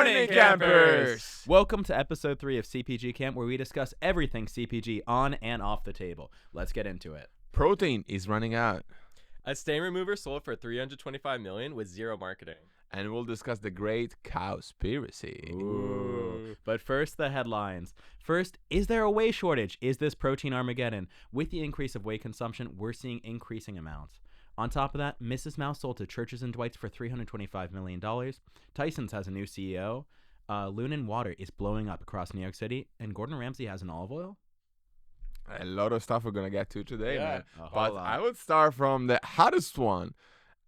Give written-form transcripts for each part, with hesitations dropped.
morning, campers! Welcome to episode 3 of CPG Camp, where we discuss everything CPG on and off the table. Let's get into it. Protein is running out, A stain remover sold for $325 million with zero marketing. and we'll discuss the Great Cow-spiracy. Ooh. But first, the headlines. First, is there a whey shortage? Is this protein Armageddon? With the increase of whey consumption, we're seeing increasing amounts. On top of that, Mrs. Mouse sold to Churches and Dwights for $325 million. Tyson's has a new CEO. Loonen Water is blowing up across New York City. And Gordon Ramsay has an olive oil. A lot of stuff we're going to get to today, man. A whole But lot. I would start from the hottest one.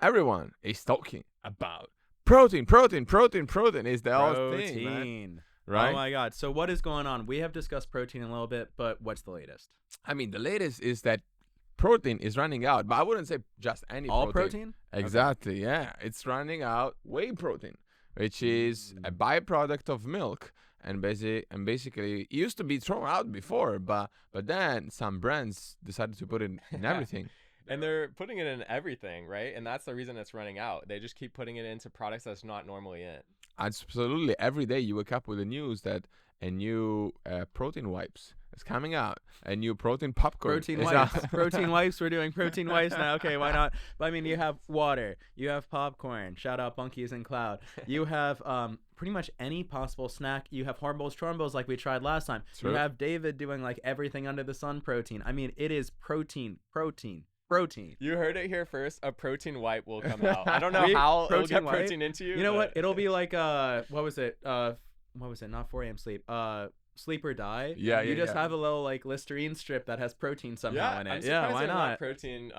Everyone is talking about protein. Is the whole thing, man. Right? Oh my God. So what is going on? We have discussed protein a little bit, but what's the latest? I mean, the latest is that protein is running out, but I wouldn't say just any All protein? Exactly, yeah. It's running out whey protein, which is a byproduct of milk. And basically, it used to be thrown out before, but then some brands decided to put it in everything. And they're putting it in everything, right? And that's the reason it's running out. They just keep putting it into products that's not normally in. Absolutely. Every day you wake up with the news that a new protein wipes is coming out. A new protein popcorn. Protein is wipes. out. Protein wipes. We're doing protein wipes now. Okay, why not? But I mean, you have water. You have popcorn. Shout out Bunkies and Cloud. You have pretty much any possible snack. You have Hornbills, Chornbills like we tried last time. True. You have David doing like everything under the sun protein. I mean, it is protein. You heard it here first. A protein wipe will come out. I don't know Wait, how it'll protein get wipe? protein into you. You know what? but- It'll be like what was it? Not 4 a.m. sleep. Sleep or die. Yeah, You yeah, just yeah. have a little like Listerine strip that has protein somehow Yeah, in I'm it. surprised Yeah, why they're not? protein,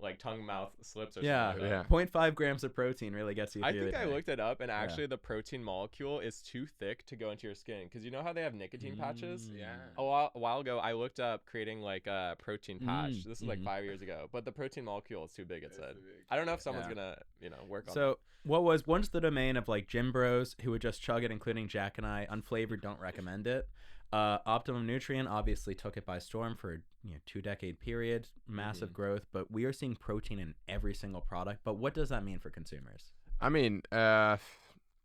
like tongue mouth slips or Yeah, something. Yeah. 0.5 grams of protein really gets you I through think the I day. looked it up, and actually the protein molecule is too thick to go into your skin. Because you know how they have nicotine patches? Yeah. A while ago, I looked up creating like a protein patch. This is like mhm. 5 years ago. But the protein molecule is too big, it said. I don't know if someone's Yeah. going to, work on it. So what was once the domain of like gym bros who would just chug it, including Jack and I, unflavored, don't recommend it. Optimum Nutrient obviously took it by storm for a 2-decade period, massive growth, but we are seeing protein in every single product. But what does that mean for consumers? I mean, I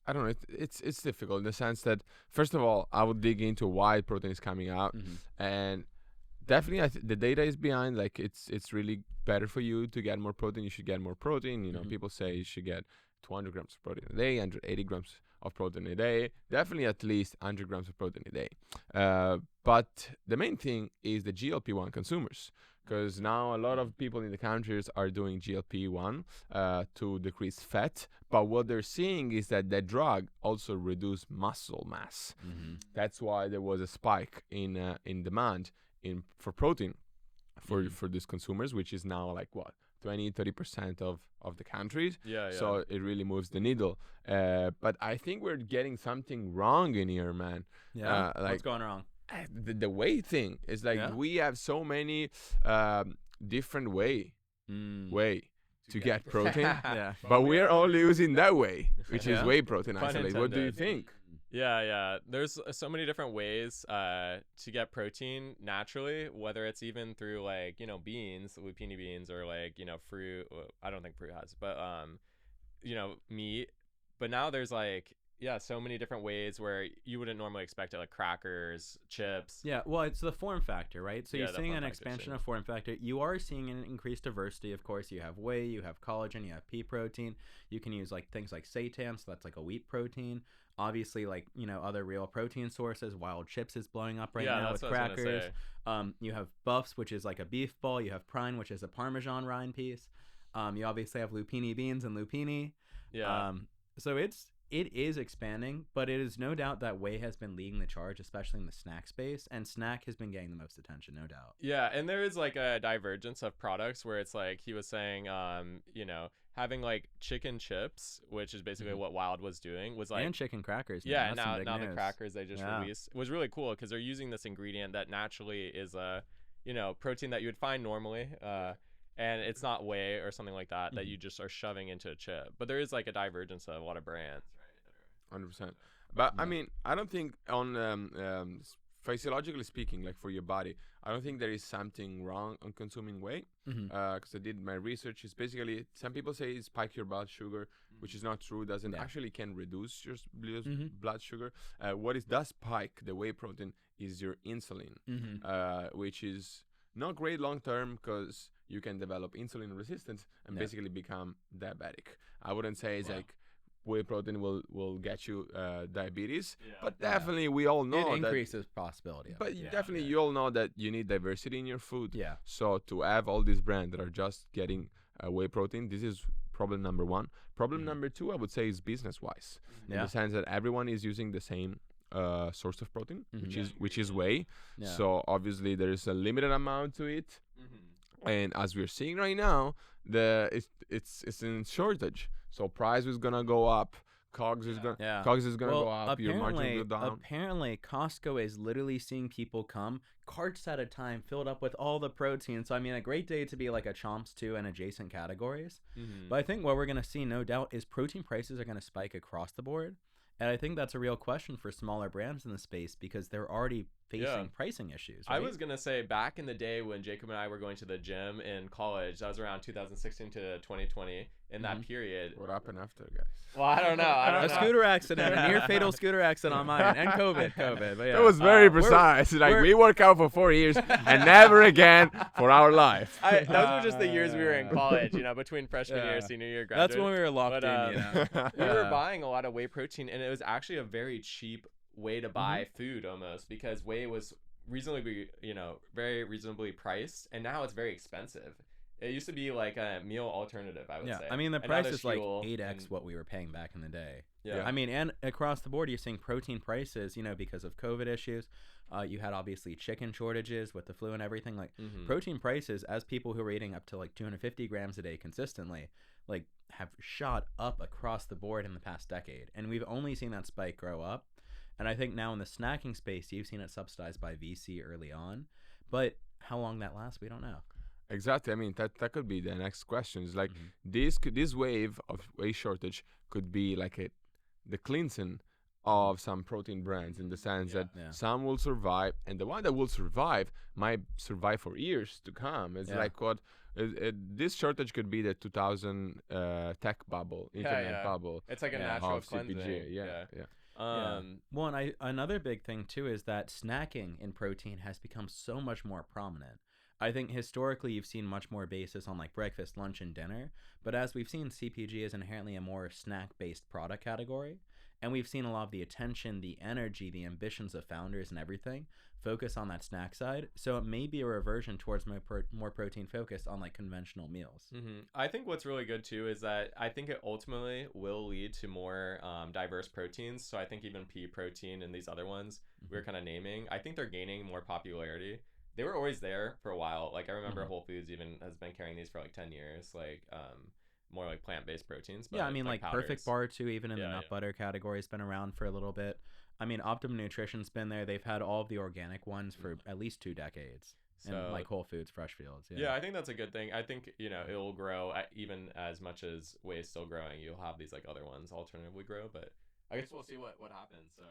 don't know. It's difficult in the sense that, first of all, I would dig into why protein is coming out. And definitely the data is behind. Like, it's really better for you to get more protein. You should get more protein. People say you should get 200 grams of protein a day, 180 grams of protein a day, definitely at least 100 grams of protein a day. But the main thing is the GLP-1 consumers, because now a lot of people in the countries are doing GLP-1 to decrease fat. But what they're seeing is that the drug also reduces muscle mass. That's why there was a spike in demand for protein for these consumers, which is now like what? 20-30% of the countries. Yeah. So it really moves the needle. But I think we're getting something wrong in here, man. Yeah, like what's going wrong? the way thing is like we have so many different way to get protein. Yeah. But we're only using that way, which is Yeah. whey protein Pun isolate. What do you intended. think? Yeah. There's so many different ways to get protein naturally, whether it's even through like, beans, lupini beans, or like, fruit. I don't think fruit has, but, meat. But now there's like, so many different ways where you wouldn't normally expect it, like crackers, chips. Yeah, well, it's the form factor, right? So Yeah, you're the seeing form an factor, expansion sure. of form factor. You are seeing an increased diversity. Of course, you have whey, you have collagen, you have pea protein. You can use like things like seitan, so that's like a wheat protein. Obviously, like, other real protein sources. Wild Chips is blowing up right now that's with what I was gonna crackers. say. You have Buffs, which is like a beef ball. You have Prime, which is a Parmesan rind piece. You obviously have lupini beans and lupini. Yeah. So it is expanding, but it is no doubt that whey has been leading the charge, especially in the snack space, and snack has been getting the most attention, no doubt. Yeah, and there is like a divergence of products where it's like he was saying, having like chicken chips, which is basically what Wild was doing, was like And chicken crackers. Man. yeah. That's some big Now the news. crackers they just released was really cool because they're using this ingredient that naturally is a protein that you would find normally. And it's not whey or something like that that you just are shoving into a chip. But there is like a divergence of a lot of brands. 100%. But I mean, I don't think on physiologically speaking, like for your body, I don't think there is something wrong on consuming whey. Because I did my research. It's basically, some people say it spike your blood sugar, which is not true. Doesn't actually can reduce your blood sugar. What it does spike the whey protein is your insulin, which is not great long term because you can develop insulin resistance and basically become diabetic. I wouldn't say it's like whey protein will get you diabetes, but definitely we all know it increases possibility. But definitely you all know that you need diversity in your food. Yeah. So to have all these brands that are just getting whey protein, this is problem number one. Problem number two, I would say, is business wise, in the sense that everyone is using the same source of protein, which is whey. So obviously there is a limited amount to it, and as we're seeing right now, it's in shortage. So price is gonna go up. COGS is gonna go up. Your margin will go down. Apparently, Costco is literally seeing people come carts at a time, filled up with all the protein. So I mean, a great day to be like a Chomps 2 and adjacent categories. But I think what we're gonna see, no doubt, is protein prices are gonna spike across the board. And I think that's a real question for smaller brands in the space because they're already facing pricing issues. Right? I was going to say, back in the day when Jacob and I were going to the gym in college, that was around 2016 to 2020. In that period. What happened after, guys? Well, I don't know. A scooter accident, a near fatal scooter accident on mine, and COVID. But yeah. That was very precise. We work out for 4 years and never again for our life. Those were just the years we were in college, between freshman year, senior year, graduate. That's when we were locked in, We were buying a lot of whey protein, and it was actually a very cheap way to buy food almost, because whey was reasonably, very reasonably priced, and now it's very expensive. It used to be like a meal alternative, I would say. I mean, the price is like 8x what we were paying back in the day. I mean, and across the board, you're seeing protein prices, because of COVID issues. You had obviously chicken shortages with the flu and everything. Like protein prices, as people who are eating up to like 250 grams a day consistently, like have shot up across the board in the past decade. And we've only seen that spike grow up. And I think now in the snacking space, you've seen it subsidized by VC early on. But how long that lasts, we don't know. Exactly. I mean, that could be the next question. It's like this wave of whey shortage could be like the cleansing of some protein brands, in the sense that some will survive, and the one that will survive might survive for years to come. It's like what this shortage could be the 2000 tech bubble, internet bubble. It's like a natural of cleansing. CPG. Well, and another big thing too is that snacking in protein has become so much more prominent. I think historically you've seen much more basis on like breakfast, lunch, and dinner, but as we've seen, CPG is inherently a more snack-based product category, and we've seen a lot of the attention, the energy, the ambitions of founders and everything focus on that snack side, so it may be a reversion towards more protein focused on like conventional meals. I think what's really good too is that I think it ultimately will lead to more diverse proteins, so I think even pea protein and these other ones we were kind of naming, I think they're gaining more popularity. They were always there for a while. Like I remember Whole Foods even has been carrying these for like 10 years, like more like plant-based proteins. But I mean like powders. Perfect Bar too, even in the nut butter category, has been around for a little bit. I mean, Optimum Nutrition's been there. They've had all of the organic ones for at least 2 decades. So, and like Whole Foods, Fresh Fields. Yeah, I think that's a good thing. I think, it will grow even as much as whey is still growing. You'll have these like other ones alternatively grow, but I guess we'll see what happens. So,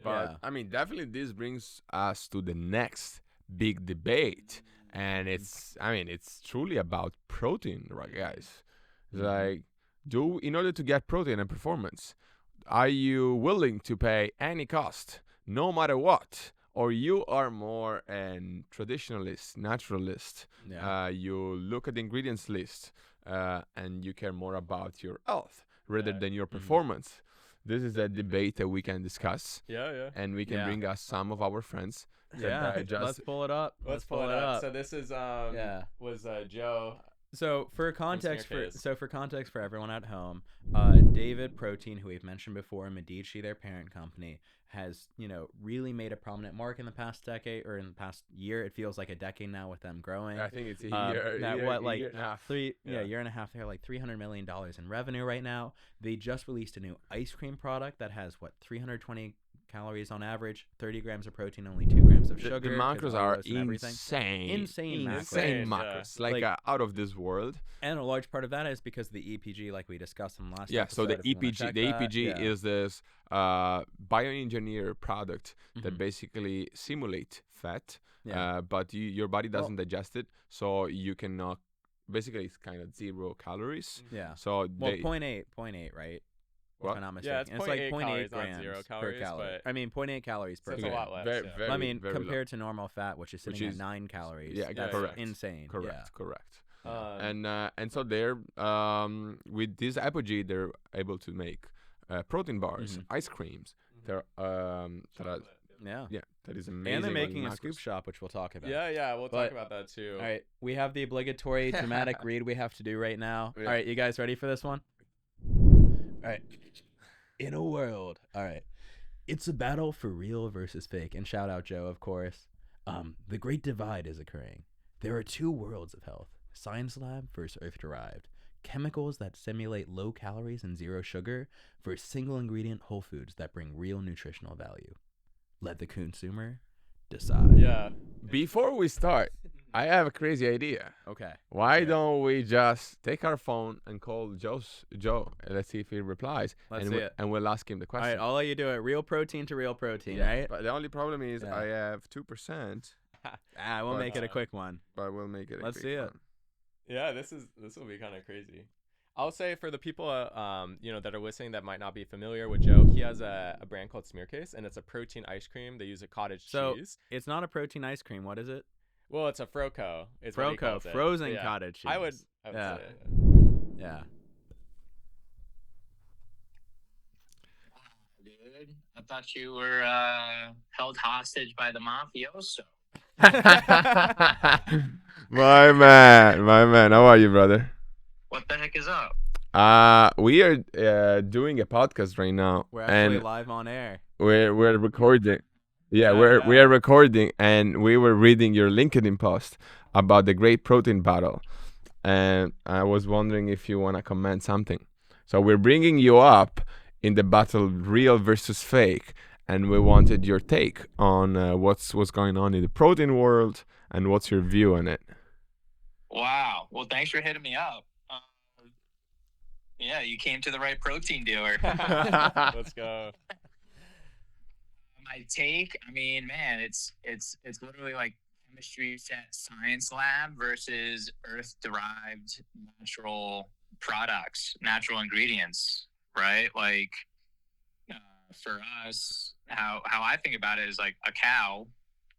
But I mean, definitely this brings us to the next big debate, and it's truly about protein, right, guys? Like, in order to get protein and performance, are you willing to pay any cost, no matter what, or you are more an traditionalist, naturalist? You look at the ingredients list, and you care more about your health rather than your performance. This is a debate that we can discuss. And we can bring us some of our friends. Let's pull it up. Let's pull it up. So this is was Joe. So for context for everyone at home, David Protein, who we've mentioned before, Medici, their parent company, has really made a prominent mark in the past decade, or in the past year. It feels like a decade now with them growing. I think it's a year and a half. Year and a half. They're like $300 million in revenue right now. They just released a new ice cream product that has 320 calories on average, 30 grams of protein, only 2 grams of The sugar. 'cause macros are allulose and everything. insane. Insane macros. Insane Insane, yeah. macros. Like, Like- out of this world. And a large part of that is because of the EPG, like we discussed in the last Yeah, episode. so the if you wanna EPG, check the that. EPG Yeah. is this bioengineered product that Mhm. basically simulate fat, Yeah. but your body doesn't digest it, so you cannot. Basically, it's kind of 0 calories. Yeah. So Well, they 0.8, right? What? If I'm not mistaken. Yeah, it's it's like 0.8 0.8 calories, not grams 0 per calories, calorie. but- I mean, 0.8 calories per So it's a gram. lot less. Very, yeah. very, I mean, very low. compared to normal fat, which is Which sitting at is- 9 calories. yeah, that's correct. insane. Correct, correct. Um, And so they're with this apogee, they're able to make protein bars, Mhm. ice creams. They're Yeah. that is amazing. And they're on making a macros. scoop shop, which we'll talk about. yeah, we'll But- talk about that too. All right, we have the obligatory dramatic read we have to do right now. Yeah. All right, you guys ready for this one? All right. In a world. All right. It's a battle for real versus fake. And shout out Joe, of course. The great divide is occurring. There are 2 worlds of health. Science lab versus earth derived. Chemicals that simulate low calories and 0 sugar versus single ingredient whole foods that bring real nutritional value. Let the consumer decide. Yeah. Before we start, I have a crazy idea. Okay. Why don't we just take our phone and call Joe, and let's see if he replies, Let's and see it. and we'll ask him the All question. right, I'll let you do it. Real protein to real protein, Yeah, right? But the only problem is Yeah. I have 2%, We'll but- make it a quick one. but we'll make it. A Let's quick see it. one. Yeah, this will be kind of crazy. I'll say for the people that are listening that might not be familiar with Joe, he has a brand called Smearcase, and it's a protein ice cream. They use a cottage So- cheese. It's not a protein ice cream. What is it? Well, it's a Froco. It's what he Froco, calls it. frozen Yeah. cottage cheese. I would Yeah. say it. Yeah. Dude, I thought you were held hostage by the mafioso. my man. How are you, brother? What the heck is up? We are doing a podcast right now, We're actually and live on air. we're recording. Yeah, Yeah, we are recording, and we were reading your LinkedIn post about the Great Protein Battle, and I was wondering if you want to comment something. So we're bringing you up in the battle, real versus fake, and we wanted your take on what's going on in the protein world and what's your view on it. Wow. Well, thanks for hitting me up. Yeah, you came to the right protein dealer. Let's go. My take, I mean, man, it's literally like chemistry set science lab versus earth derived natural products, natural ingredients, right? Like for us, how I think about it is like a cow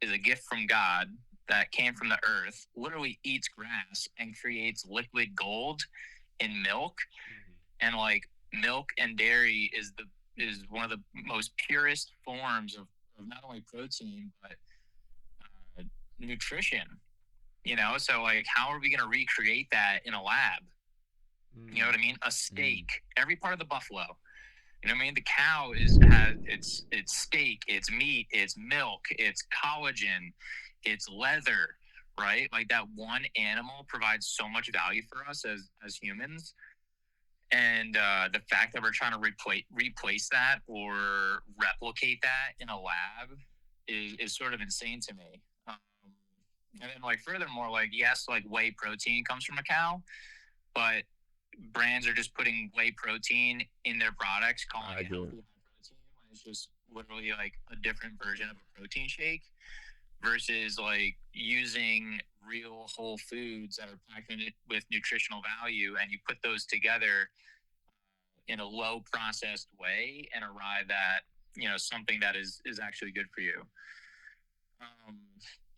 is a gift from God that came from the earth, literally eats grass and creates liquid gold in milk. And like milk and dairy is one of the most purest forms of not only protein but nutrition. So like how are we going to recreate that in a lab? You know what I mean? A steak, every part of the buffalo. You know what I mean? The cow has its steak, its meat, its milk, its collagen, its leather, right? Like that one animal provides so much value for us as humans. And the fact that we're trying to replace that or replicate that in a lab is sort of insane to me. And then like furthermore, like yes, like whey protein comes from a cow, but brands are just putting whey protein in their products, calling it healthy high protein, when it's just literally like a different version of a protein shake, versus like using real whole foods that are packed in it with nutritional value, and you put those together in a low processed way and arrive at something that is actually good for you.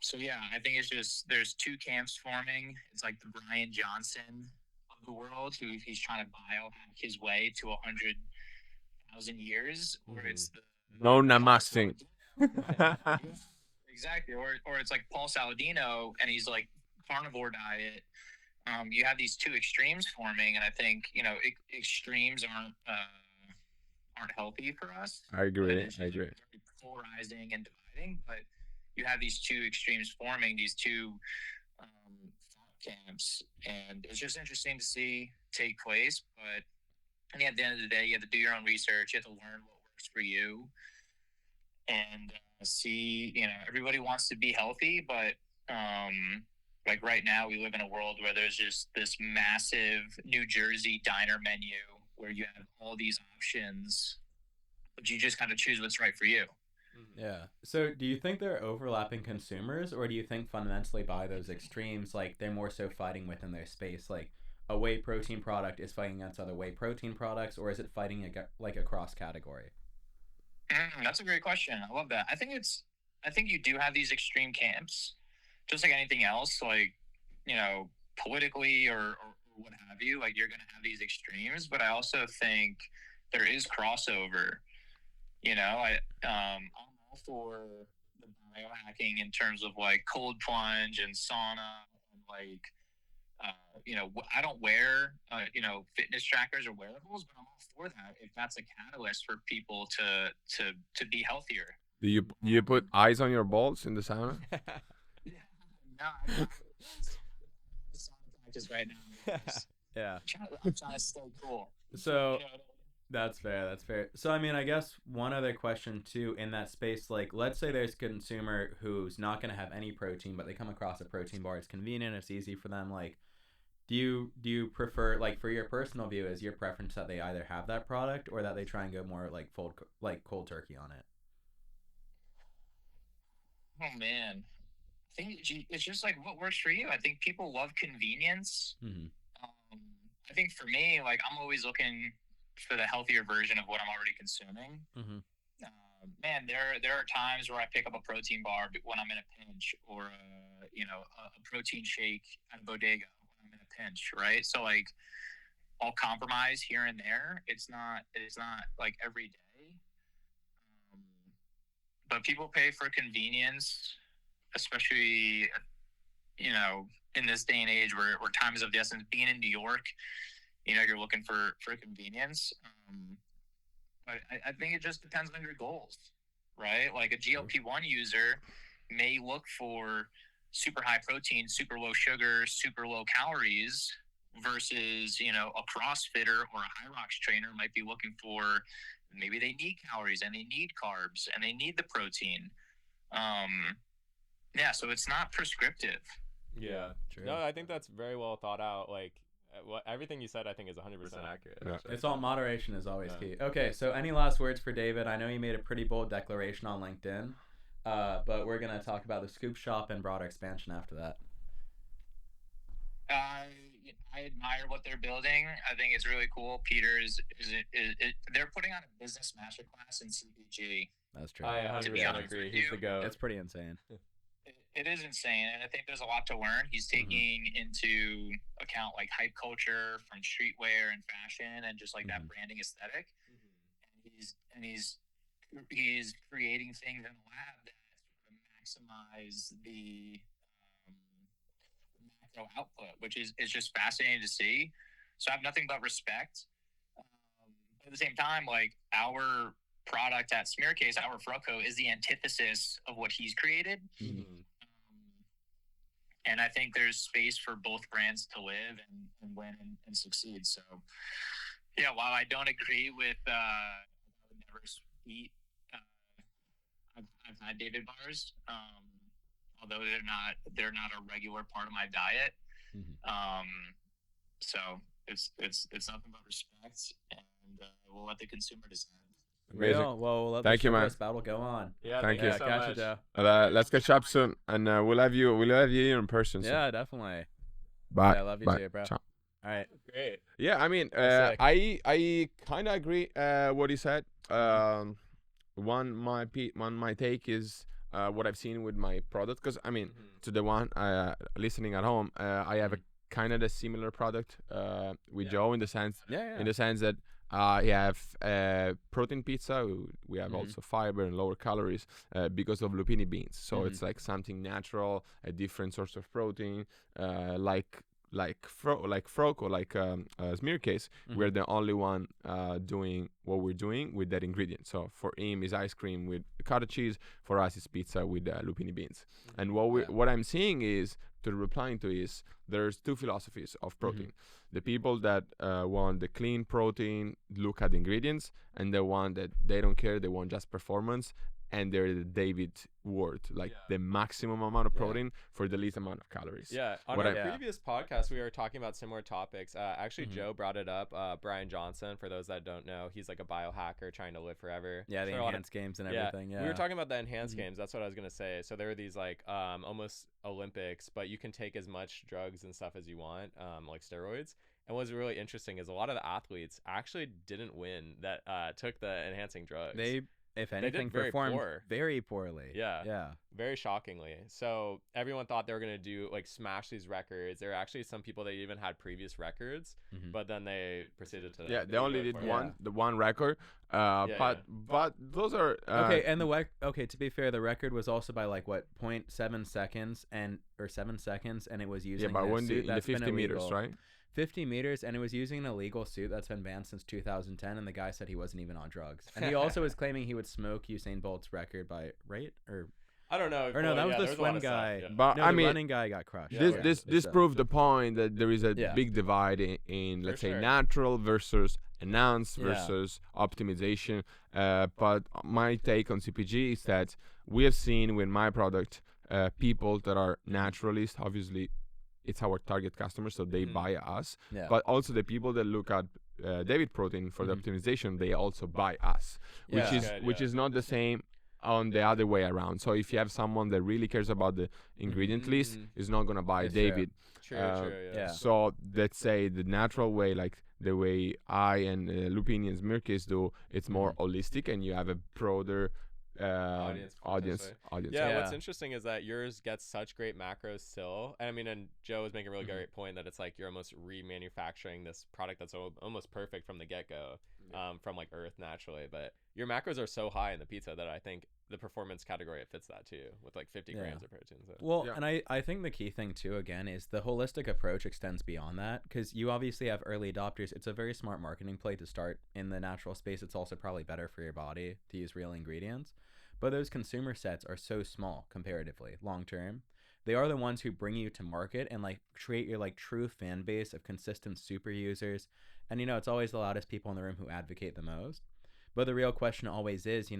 So yeah, I think it's just there's 2 camps forming. It's like the Brian Johnson of the world, who he's trying to biohack his way to 100,000 years, or it's the No namaste. Exactly, or it's like Paul Saladino, and he's like carnivore diet. You have these 2 extremes forming, and I think extremes aren't healthy for us. I agree. It's just very polarizing and dividing, but you have these 2 extremes forming, these 2 thought camps, and it's just interesting to see take place. But at the end of the day, you have to do your own research. You have to learn what works for you. and see, everybody wants to be healthy, but like right now we live in a world where there's just this massive New Jersey diner menu where you have all these options, but you just kind of choose what's right for you. Yeah. So do you think they're overlapping consumers, or do you think fundamentally by those extremes, like they're more so fighting within their space? Like a whey protein product is fighting against other whey protein products, or is it fighting like across category? That's a great question. I love that. I think you do have these extreme camps, just like anything else, like, politically or what have you, like you're going to have these extremes, but I also think there is crossover. I'm all for the biohacking in terms of like cold plunge and sauna and like, I don't wear, fitness trackers or wearables, but I'm all for that if that's a catalyst for people to be healthier. Do you put ice on your balls in the sauna? No, I'm not sauna practice right now. Yeah. I'm trying to stay cool. So that's fair. So, I mean, I guess one other question too in that space, like, let's say there's a consumer who's not going to have any protein, but they come across a protein bar. It's convenient. It's easy for them. Like, do you prefer, like, for your personal view, is your preference that they either have that product or that they try and go more like cold turkey on it? Oh man, I think it's just like what works for you. I think people love convenience. Mm-hmm. I think for me, like, I'm always looking for the healthier version of what I'm already consuming. Mm-hmm. Man, there are times where I pick up a protein bar when I'm in a pinch, or a protein shake at a bodega when I'm in a pinch, right? So like, I'll compromise here and there. It's not like every day. But people pay for convenience, especially in this day and age where time is of the essence. Being in New York, you're looking for convenience. But I think it just depends on your goals, right? Like a GLP-1 user may look for super high protein, super low sugar, super low calories, versus, a CrossFitter or a High Rocks trainer might be looking for, maybe they need calories and they need carbs and they need the protein. Yeah, so it's not prescriptive. Yeah. True. No, I think that's very well thought out. Like, everything you said, I think is 100% accurate. Yeah. It's all moderation is always Yeah. key. Okay, so any last words for David? I know you made a pretty bold declaration on LinkedIn, but we're going to talk about the scoop shop and broader expansion after that. I admire what they're building. I think it's really cool. Peter they're putting on a business masterclass in CPG. That's true. I To be 100% honest agree. with He's you, the GOAT. It's pretty insane. It is insane, and I think there's a lot to learn. He's taking into account like hype culture from streetwear and fashion, and just like that branding aesthetic. And he's creating things in the lab that sort of maximize the macro output, which is just fascinating to see. So I have nothing but respect. But at the same time, like, our product at Smearcase, our Frocco, is the antithesis of what he's created. And I think there's space for both brands to live and win and succeed. So, yeah, while I don't agree with, I would never eat, I've had David bars, although they're not a regular part of my diet. So it's nothing but respect, and we'll let the consumer decide. Amazing. Well, we'll let Thank the you, man. sugar battle go on. Yeah, Thank thank you. so Catch much. you, Joe. Let's catch up soon, and we'll have you here in person soon. Yeah, definitely. Bye. Yeah, I love you Bye. too, bro. Ciao. All right. Great. Yeah, I mean, Sick. I kind of agree what he said. My take is what I've seen with my product, because I mean, to the one listening at home, I have a kind of a similar product with Joe in the sense that you have protein pizza. We have also fiber and lower calories because of lupini beans. So it's like something natural, a different source of protein, like Frocco, like Smearcase. We're the only one doing what we're doing with that ingredient. So for him is ice cream with cottage cheese. For us is pizza with lupini beans. And what I'm seeing is, to replying to is, there's two philosophies of protein. The people that want the clean protein, look at the ingredients, and the one that they don't care, they want just performance, and they're the David word, like the maximum amount of protein for the least amount of calories. Yeah, on our previous podcast, we were talking about similar topics. Actually, Joe brought it up. Brian Johnson, for those that don't know, he's like a biohacker trying to live forever. Yeah, the enhanced games and everything. Yeah, we were talking about the enhanced games. That's what I was gonna say. So there are these like almost Olympics, but you can take as much drugs and stuff as you want, like steroids. And what's really interesting is a lot of the athletes actually didn't win that took the enhancing drugs. They, if anything, performed very poorly. Yeah. Very shockingly. So everyone thought they were going to do like smash these records. There are actually some people that even had previous records, but then they proceeded to they only did one record. But those are okay. And to be fair, the record was also by like what 0.7 seconds or 7 seconds, and it was using but when the 50 meters, right? 50 meters, and it was using an illegal suit that's been banned since 2010, and the guy said he wasn't even on drugs. And he also was claiming he would smoke Usain Bolt's record by, right? Or I don't know. Or no, that was the swim guy. But no, I the mean, running guy got crushed. This proved the point that there is a big divide in let's say, natural versus enhanced versus optimization. But my take on CPG is that we have seen with my product, people that are naturalists, obviously, it's our target customers, so they buy us. Yeah. But also the people that look at David Protein for the optimization, they also buy us, which is not the same on the other way around. So if you have someone that really cares about the ingredient list, is not gonna buy David. True, So let's say the natural way, like the way I and Lupini and Smirkis do, it's more holistic, and you have a broader audience. Yeah, what's interesting is that yours gets such great macros still. And I mean, and Joe was making a really great point that it's like you're almost remanufacturing this product that's almost perfect from the get-go, from like earth naturally. But your macros are so high in the pizza that I think the performance category, it fits that too, with like 50 grams of protein. So. Well, and I think the key thing too, again, is the holistic approach extends beyond that, because you obviously have early adopters. It's a very smart marketing play to start in the natural space. It's also probably better for your body to use real ingredients. But those consumer sets are so small comparatively long term. They are the ones who bring you to market and like create your like true fan base of consistent super users. And it's always the loudest people in the room who advocate the most. But the real question always is,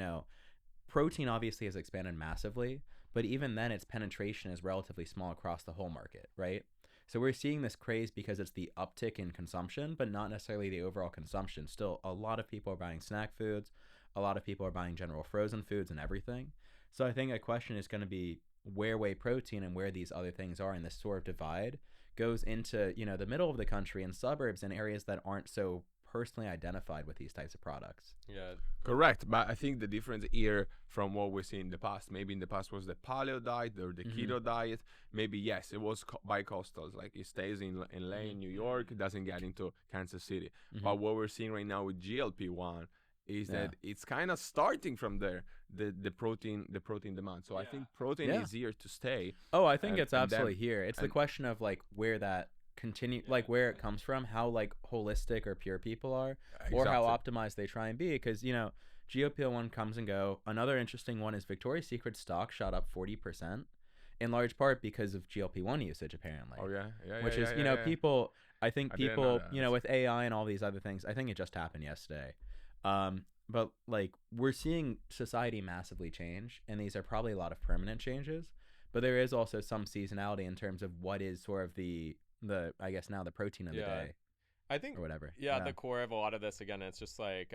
protein obviously has expanded massively, but even then its penetration is relatively small across the whole market, right? So we're seeing this craze because it's the uptick in consumption, but not necessarily the overall consumption. Still, a lot of people are buying snack foods. A lot of people are buying general frozen foods and everything. So I think a question is going to be where whey protein and where these other things are, and this sort of divide goes into, the middle of the country and suburbs and areas that aren't so personally identified with these types of products. Yeah. Correct. But I think the difference here from what we've seen in the past, maybe in the past was the paleo diet or the keto diet. Maybe, yes, it was bi-coastals. Like it stays in Lane, New York, it doesn't get into Kansas City. But what we're seeing right now with GLP-1 is that it's kind of starting from there, the protein demand. So I think protein is here to stay. Oh, I think it's absolutely here. It's the question of like where that like where it comes from, how like holistic or pure people are, or how optimized they try and be. Because GLP-1 comes and go. Another interesting one is Victoria's Secret stock shot up 40%, in large part because of GLP-1 usage apparently. Oh yeah. Which is people. I think people with AI and all these other things. I think it just happened yesterday. But like we're seeing society massively change, and these are probably a lot of permanent changes, but there is also some seasonality in terms of what is sort of the I guess now the protein of the day, I think, or whatever. At the core of a lot of this, again, it's just like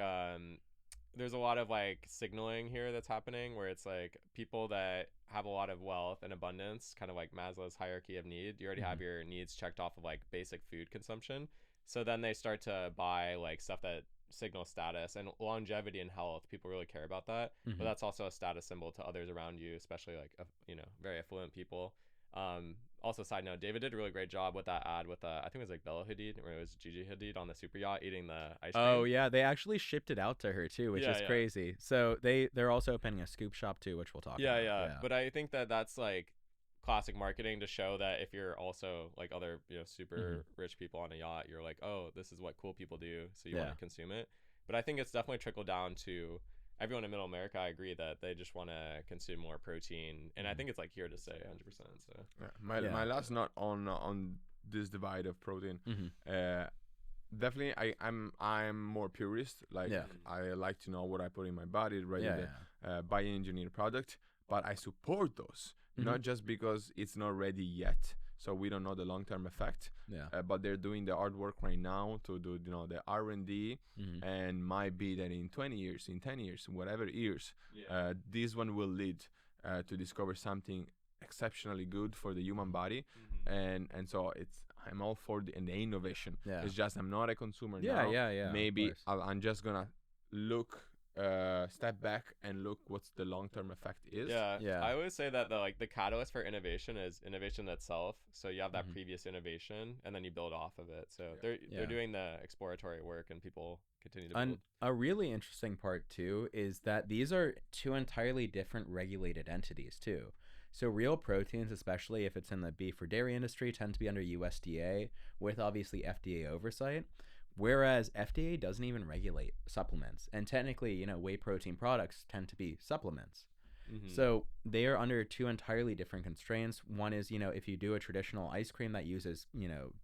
there's a lot of like signaling here that's happening where it's like people that have a lot of wealth and abundance, kind of like Maslow's hierarchy of need. You already have your needs checked off of like basic food consumption, so then they start to buy like stuff that signal status and longevity and health. People really care about that, but that's also a status symbol to others around you, especially like very affluent people. Also, side note, David did a really great job with that ad with I think it was like Bella Hadid, or it was Gigi Hadid on the super yacht eating the ice cream. Oh yeah, they actually shipped it out to her too, which is crazy. So they're also opening a scoop shop too, which we'll talk about. Yeah. But I think that's like classic marketing to show that if you're also like other super rich people on a yacht, you're like, oh, this is what cool people do, so you want to consume it. But I think it's definitely trickled down to everyone in middle America. I agree that they just want to consume more protein, and I think it's like here to stay 100%. So my last note on this divide of protein, definitely I'm more purist. Like Yeah. I like to know what I put in my body, rather Yeah, than bioengineered product. But I support those, Mhm. not just because it's not ready yet, so we don't know the long-term effect. yeah. But they're doing the hard work right now to do, the R&D, Mhm. and might be that in 20 years, in 10 years, whatever years, Yeah. this one will lead to discover something exceptionally good for the human body. Mhm. And so I'm all for the innovation. Yeah. It's just I'm not a consumer Yeah, now. yeah, yeah. of Maybe course. I'm just gonna look, step back and look what's the long-term effect is. Yeah. Yeah. I always say that the catalyst for innovation is innovation itself. So you have that Mhm. previous innovation and then you build off of it. So Yeah. they're Yeah. doing the exploratory work and people continue to build. And a really interesting part too is that these are two entirely different regulated entities too. So real proteins, especially if it's in the beef or dairy industry, tend to be under USDA with obviously FDA oversight. Whereas FDA doesn't even regulate supplements. And technically, whey protein products tend to be supplements. Mhm. So they are under two entirely different constraints. One is, if you do a traditional ice cream that uses,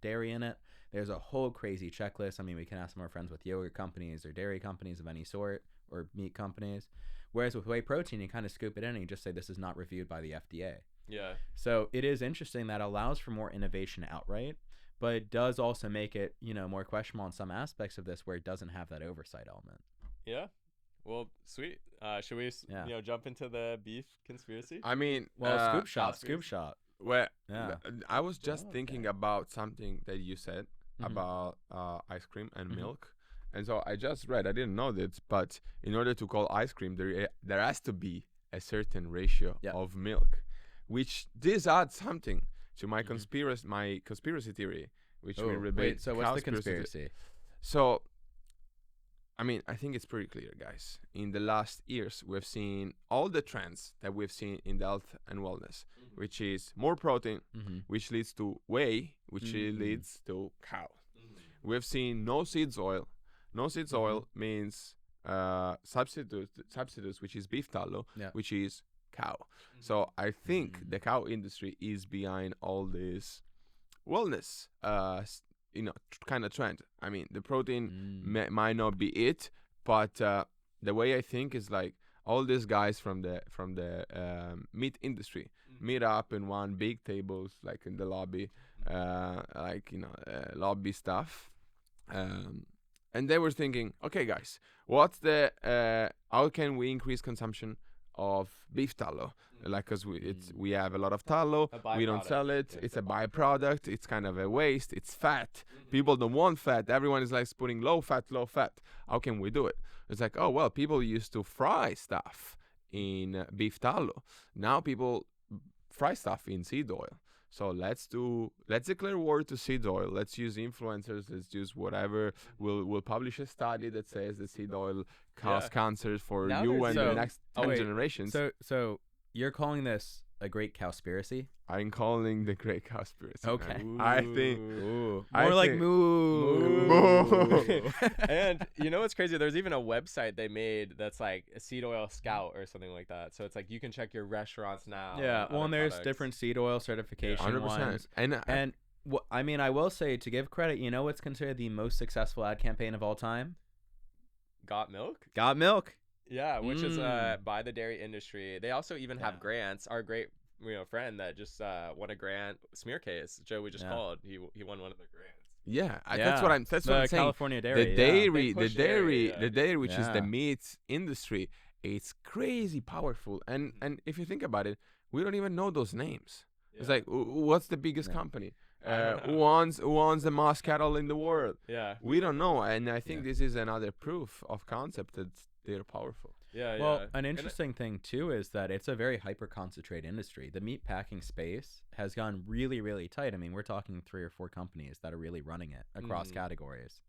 dairy in it, there's a whole crazy checklist. I mean, we can ask some of our friends with yogurt companies or dairy companies of any sort or meat companies. Whereas with whey protein, you kind of scoop it in and you just say this is not reviewed by the FDA. Yeah. So it is interesting that allows for more innovation outright, but it does also make it, more questionable on some aspects of this where it doesn't have that oversight element. Yeah. Well, sweet. Should we, Yeah. jump into the beef conspiracy? I mean, Well, scoop shot, Cow-spiracy. scoop shot. well, Yeah. I was just Okay. thinking about something that you said Mhm. about ice cream and Mhm. milk. And so I just read, I didn't know this, but in order to call ice cream, there has to be a certain ratio Yeah. of milk, which this adds something to my Mhm. conspiracy theory, which Oh, will rebate wait, so what's the cowspiracy conspiracy? So, I mean, I think it's pretty clear, guys. In the last years, we've seen all the trends that we've seen in the health and wellness, which is more protein, Mm-hmm. which leads to whey, which leads to cow. We've seen no seeds oil. No seeds oil means substitutes, which is beef tallow, Yeah. which is cow. So I think the cow industry is behind all this wellness, kind of trend. I mean, the protein might not be it, but the way I think is like all these guys from the meat industry meet up in one big tables, like in the lobby, lobby stuff, and they were thinking, okay, guys, what's the how can we increase consumption of beef tallow? Like, cause we have a lot of tallow, A we don't byproduct. sell it. Yeah, It's a byproduct. It's kind of a waste. It's fat. People don't want fat. Everyone is like putting low fat, low fat. How can we do it? It's like, oh well, people used to fry stuff in beef tallow. Now people fry stuff in seed oil. So let's declare war to seed oil. Let's use influencers. Let's use whatever. We'll publish a study that says that seed oil cause Yeah. cancer for Now you there's and the So- next oh, 10 wait. generations. So you're calling this a great cowspiracy? I'm calling the Great Cow-spiracy. Okay. man. I think Ooh, I more like think- moo. Moo. And you know what's crazy? There's even a website they made that's like a seed oil scout or something like that. So it's like you can check your restaurants now. Yeah, well, other and there's products. different seed oil certification 100%. ones. And And I mean, I will say, to give credit, what's considered the most successful ad campaign of all time? Got Milk. Got Milk. Yeah, which is Mm. by the dairy industry. They also even have Yeah. grants. Our great friend that just won a grant, smear case. Joe, we just Yeah. called. He won one of the grants. yeah, Yeah. that's what I'm saying. California dairy. The yeah. dairy, They the push dairy, dairy, the dairy, which is Yeah. the meat industry, it's crazy powerful. And if you think about it, we don't even know those names. It's like, what's the biggest Yeah. company? I don't Who know. owns the most cattle in the world? Yeah. We don't know, and I think Yeah. this is another proof of concept that they're powerful. Yeah. Well, yeah. an And it- interesting thing too is that it's a very hyper concentrated industry. The meat packing space has gone really, really tight. I mean, we're talking 3 or 4 companies that are really running it across Mhm. categories.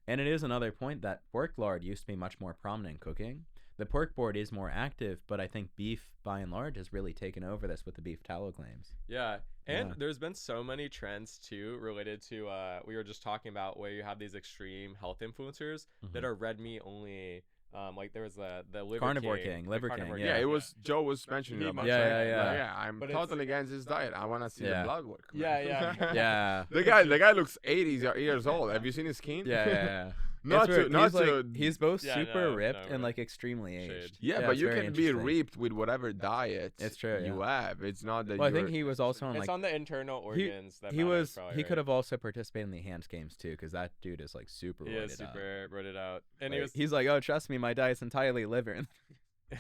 And it is another point that pork lard used to be much more prominent in cooking. The pork board is more active, but I think beef, by and large, has really taken over this with the beef tallow claims. Yeah. And Yeah. there's been so many trends too related to we were just talking about where you have these extreme health influencers that Mhm. are red meat only Like there was the liver Carnivore king, King, the Liver Carnivore King, Yeah, yeah. it was Joe was mentioning He about mentioned Yeah, it, yeah, Like, yeah. I'm But it's- totally against his diet. I want to see Yeah. the blood work. Yeah, man. yeah. Yeah. the guy looks 80 years old. Have you seen his skin? Yeah. Not It's weird. to, not he's like, to. he's both Yeah, super no, ripped no, and right. like extremely Shade. aged. Yeah, but it's you very can be interesting. ripped with whatever diet It's true, you have. It's not that Well, I you're. think he was also on It's like on the internal organs. that he matters was probably, he right? could have also participated in the Enhanced Games too, because that dude is like super. He roided is up. super wrote it out, and Like, he was. he's like, oh, trust me, my diet's entirely liver.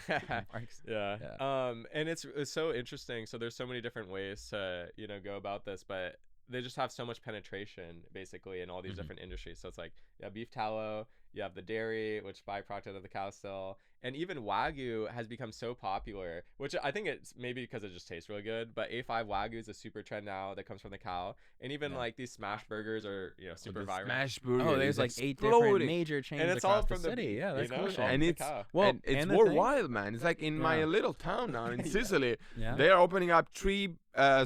Marks. Yeah. Yeah. And it's so interesting. So there's so many different ways to go about this, but they just have so much penetration basically in all these Mhm. different industries. So it's like beef tallow, you have the dairy, which byproduct of the cow still, and even Wagyu has become so popular, which I think it's maybe because it just tastes really good. But A5 Wagyu is a super trend now that comes from the cow, and even Yeah. like these smash burgers are super the viral. smash burger. Oh, there's is like 8 different exploding. major chains And it's across all from the the city. beef, Yeah, that's you know? cool All shit. from And the it's cow. Well, and it's and the more thing- wild, man. It's like in my Yeah. little town now in Yeah. Sicily. Yeah. They are opening up 3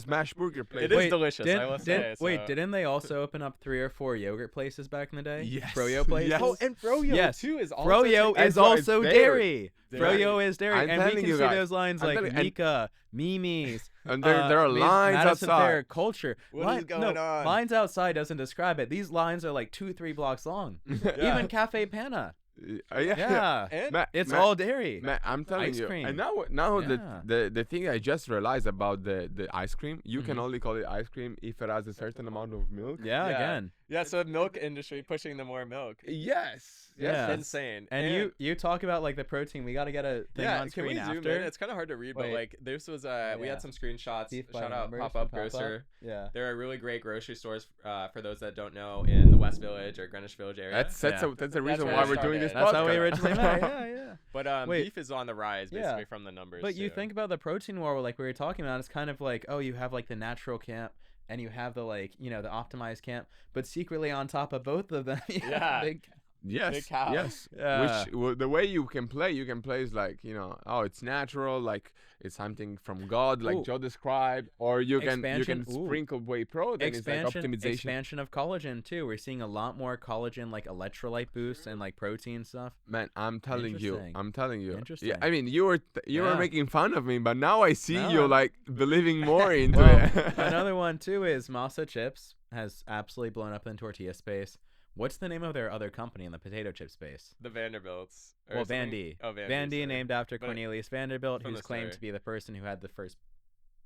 smash burger places. It is Wait, delicious, I will say. Wait, so- didn't they also open up 3 or 4 yogurt places back in the day? Yes. Froyo places. Yes. Oh, and Froyo Yes. too is also Froyo And is so it's also dairy. dairy. Dairy. Froyo is dairy, I'm and we telling can you see guys, those lines I'm like telling you, and- Mika, Mimi's. And there are lines Madison outside. Fair, Culture. What is going on? Lines outside doesn't describe it. These lines are like 2-3 blocks long. Yeah. Even Cafe Panna. Yeah. Yeah. And Matt, It's Matt, all dairy. Matt, I'm telling Ice you. cream. And now Yeah. the thing I just realized about the ice cream, you can Mhm. only call it ice cream if it has a certain amount of milk. Yeah, Yeah. again. yeah, so milk industry pushing the more milk. Yes. Yeah. Yes. Insane. And you talk about like the protein. We got to get a thing yeah, on can we screen zoom after. in? It's kind of hard to read, but Wait. like this was we Yeah. had some screenshots. Beef by Shout out numbers Pop from Up Pop-Up. Grocer. Yeah. There are really great grocery stores for those that don't know in the West Village or Greenwich Village area. That's Yeah. that's the reason where why it we're doing this started. That's how we podcast. originally met. Yeah, yeah. But Wait. beef is on the rise Yeah. basically from the numbers. But you too. think about the protein war, like we were talking about, it's kind of like, oh, you have like the natural camp and you have the like, the optimized camp, but secretly on top of both of them, you have Yeah. big Yes. Big cow. Yes. Yeah. The way you can play is like, oh, it's natural, like it's something from God, like Ooh. Joe described, or you can Expansion. Ooh. sprinkle whey protein. It's like optimization. expansion of collagen too. We're seeing a lot more collagen, like electrolyte boosts and like protein stuff. Man, I'm telling you. Interesting. Interesting. Yeah, I mean, you were Yeah. making fun of me, but now I see No, you I'm- like believing more into Well, it. another one too is Masa Chips has absolutely blown up in tortilla space. What's the name of their other company in the potato chip space? the Vanderbilts. or Well, something- Vandy. Oh, Vandy. Vandy, sorry. named after But- Cornelius Vanderbilt, from who's the claimed story. to be the person who had the first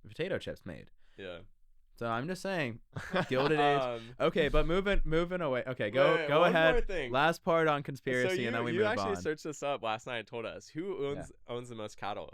potato chips made. Yeah. So I'm just saying, Gilded Age. Um, Okay, but moving away. Okay, go wait, go one more ahead. thing. Last part on so conspiracy, you, and then we you move actually on. searched this up last night and told us who owns the most cattle.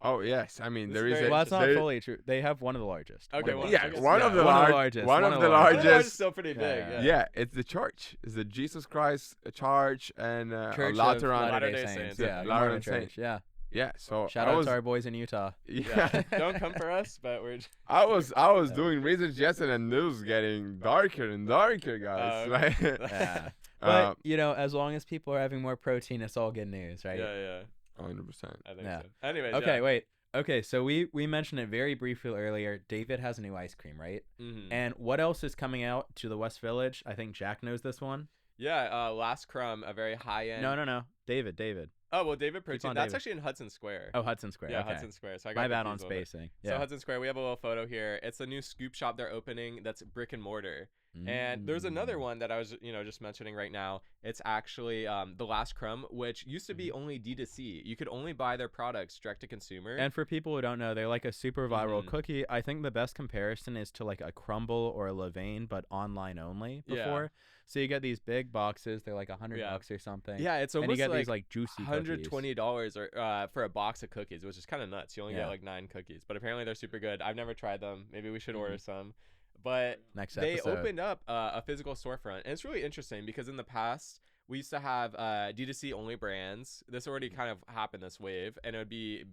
Oh yes, I mean This there is is very a Well, that's not there- fully true. They have one of the largest. Okay, One of the yeah, largest. one of the One of the large- largest. one of the largest. largest. It's still pretty big. Yeah. Yeah. Yeah, it's the church. It's the Jesus Christ Church and Church of Lateran. Latter-day Latter-day Saints. Saints. Yeah, Yeah, Latter-day Mormon Church. Saints. Yeah. Yeah, so Shout I out was, to our boys in Utah. yeah, Don't come for us, but we're. I was Yeah. doing research yesterday, and it was getting darker and darker, guys. Oh, Like, Yeah. But uh, as long as people are having more protein, it's all good news, right? Yeah. 100%. I think Yeah. so. Anyways. Okay, yeah. wait. Okay, so we mentioned it very briefly earlier. David has a new ice cream, right? Mhm. And what else is coming out to the West Village? I think Jack knows this one. Yeah. Last Crumb, a very high end. No. David. Oh well, David Protein. on That's David. actually in Hudson Square. Oh, Hudson Square. Yeah, okay. Hudson Square. So I got My bad on confused a little bit. spacing. So Yeah. Hudson Square, we have a little photo here. It's a new scoop shop they're opening that's brick and mortar. And there's another Mm. one that I was, just mentioning right now. It's actually the Last Crumb, which used to be only D2C. You could only buy their products direct to consumer. And for people who don't know, they're like a super viral Mhm. cookie. I think the best comparison is to like a Crumble or a Levain, but online only Yeah. before. So you get these big boxes. They're like $100 Yeah. or something. yeah, it's And you almost get like these like juicy $120 or for a box of cookies, which is kind of nuts. You only Yeah. get like 9 cookies, but apparently they're super good. I've never tried them. Maybe we should order Mhm. some. But Next they episode. opened up a physical storefront, and it's really interesting because in the past we used to have D2C only brands. This already kind of happened, this wave, and it would be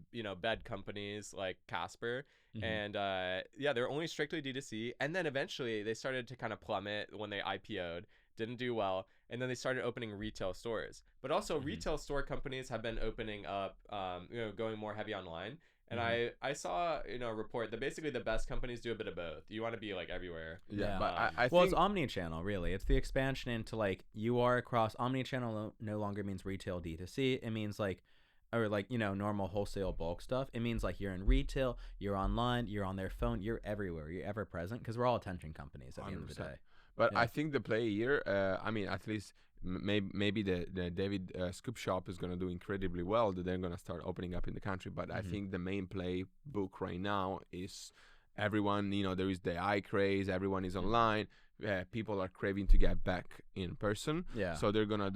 bed companies like Casper. Mhm. And they're only strictly D2C, and then eventually they started to kind of plummet when they IPO'd, didn't do well, and then they started opening retail stores. But also Mhm. retail store companies have been opening up, going more heavy online. And I saw a report that basically the best companies do a bit of both. You want to be like everywhere. Yeah, but I well, think it's omni-channel, really. It's the expansion into like you are across omni-channel. No longer means retail D2C. It means like, or like normal wholesale bulk stuff. It means like you're in retail, you're online, you're on their phone, you're everywhere, you're ever present because we're all attention companies at the end of the 100%. day. But Yeah. I think the play here, I mean, at least maybe the David Scoop Shop is going to do incredibly well, that they're going to start opening up in the country. But I think the main playbook right now is everyone, there is the eye craze, everyone is online. People are craving to get back in person. Yeah. So they're going to